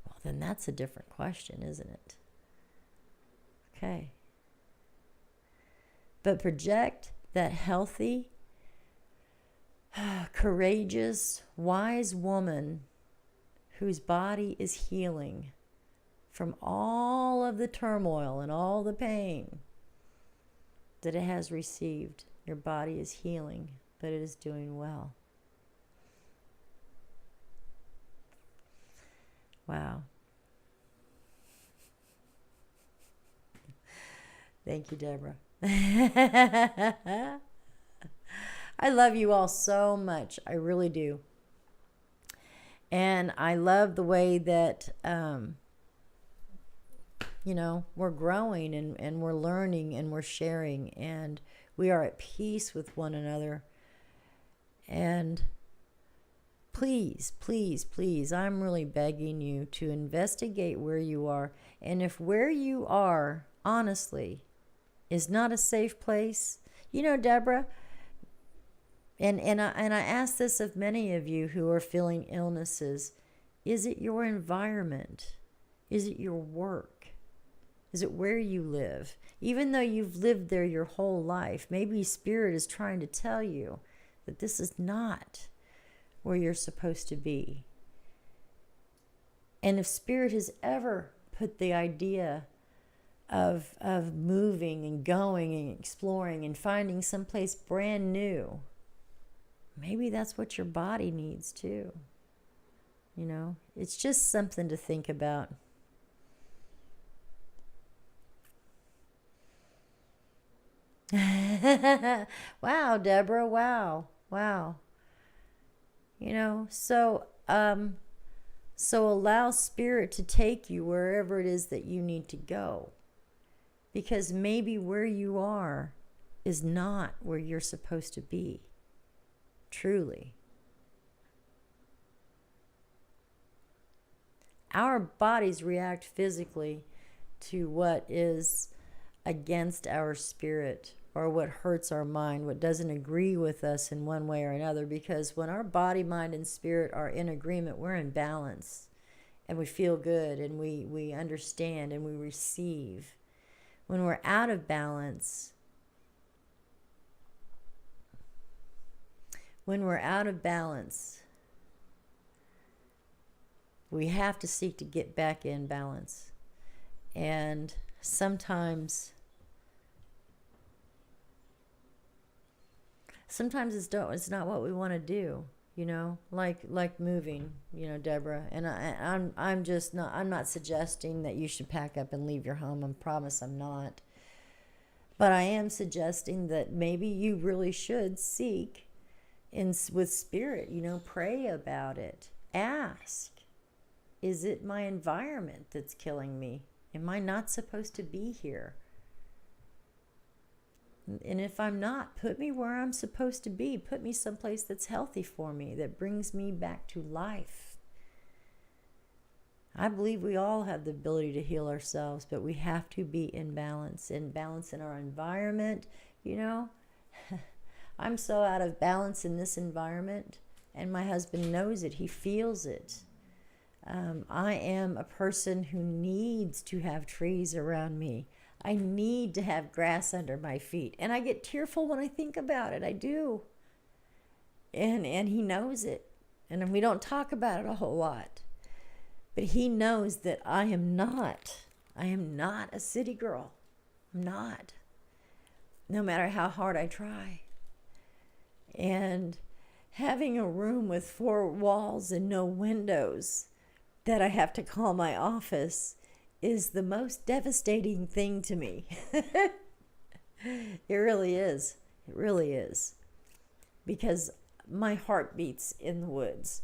Speaker 1: Well, then that's a different question, isn't it? Okay. But project that healthy, courageous, wise woman whose body is healing from all of the turmoil and all the pain that it has received. Your body is healing, but it is doing well. Wow. Thank you, Deborah. I love you all so much. I really do. And I love the way that, we're growing and we're learning and we're sharing and We are at peace with one another. And please, please, please, I'm really begging you to investigate where you are. And if where you are, honestly, is not a safe place, Deborah, and I ask this of many of you who are feeling illnesses, is it your environment? Is it your work? Is it where you live? Even though you've lived there your whole life, maybe Spirit is trying to tell you that this is not where you're supposed to be. And if Spirit has ever put the idea of moving and going and exploring and finding someplace brand new, maybe that's what your body needs too. It's just something to think about. Wow, Deborah, wow. So allow Spirit to take you wherever it is that you need to go. Because maybe where you are is not where you're supposed to be. Truly. Our bodies react physically to what is against our spirit, or what hurts our mind, what doesn't agree with us in one way or another. Because when our body, mind, and spirit are in agreement, we're in balance, and we feel good, and we understand, and we receive. When we're out of balance, we have to seek to get back in balance. And sometimes it's not what we want to do, like moving, Deborah. And I'm not suggesting that you should pack up and leave your home. I promise I'm not. But I am suggesting that maybe you really should seek with Spirit, pray about it. Ask, is it my environment that's killing me? Am I not supposed to be here? And if I'm not, put me where I'm supposed to be. Put me someplace that's healthy for me, that brings me back to life. I believe we all have the ability to heal ourselves, but we have to be in balance in our environment. I'm so out of balance in this environment, and my husband knows it. He feels it. I am a person who needs to have trees around me. I need to have grass under my feet. And I get tearful when I think about it. I do. And he knows it. And we don't talk about it a whole lot. But he knows that I am not a city girl. I'm not. No matter how hard I try. And having a room with 4 walls and no windows that I have to call my office is the most devastating thing to me. It really is. It really is. Because my heart beats in the woods,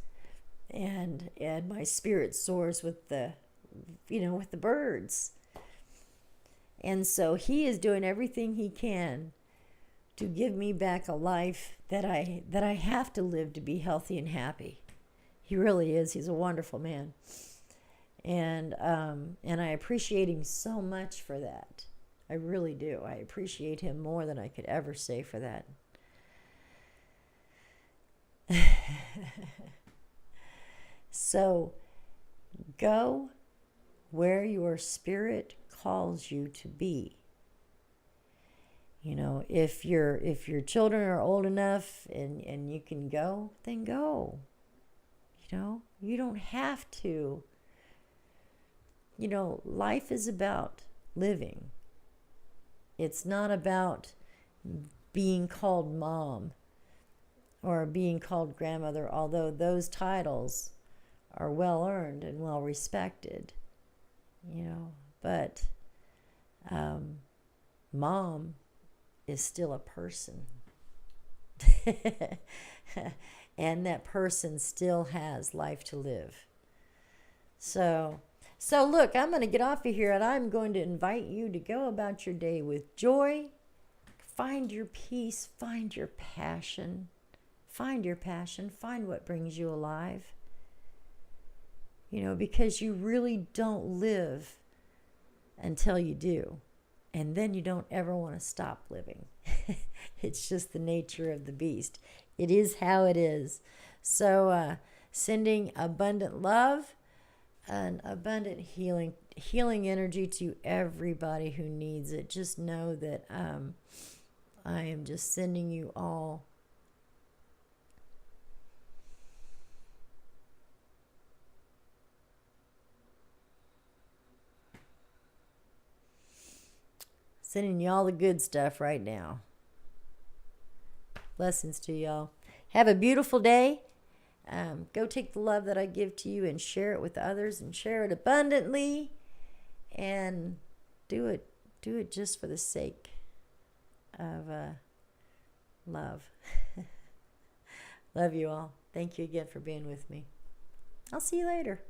Speaker 1: and my spirit soars with the birds. And so he is doing everything he can to give me back a life that I have to live to be healthy and happy. He really is. He's a wonderful man. And I appreciate him so much for that. I really do. I appreciate him more than I could ever say for that. So go where your spirit calls you to be. If your children are old enough and you can go, then go. You don't have to. Life is about living. It's not about being called mom or being called grandmother, although those titles are well earned and well respected. But mom is still a person. And that person still has life to live. So look, I'm going to get off of here, and I'm going to invite you to go about your day with joy, find your peace, find your passion. Find your passion, find what brings you alive. Because you really don't live until you do. And then you don't ever want to stop living. It's just the nature of the beast. It is how it is. So sending abundant love and abundant healing energy to everybody who needs it. Just know that I am just sending you all sending you all the good stuff right now. Blessings to y'all. Have a beautiful day. Go take the love that I give to you and share it with others and share it abundantly. And do it just for the sake of love. Love you all. Thank you again for being with me. I'll see you later.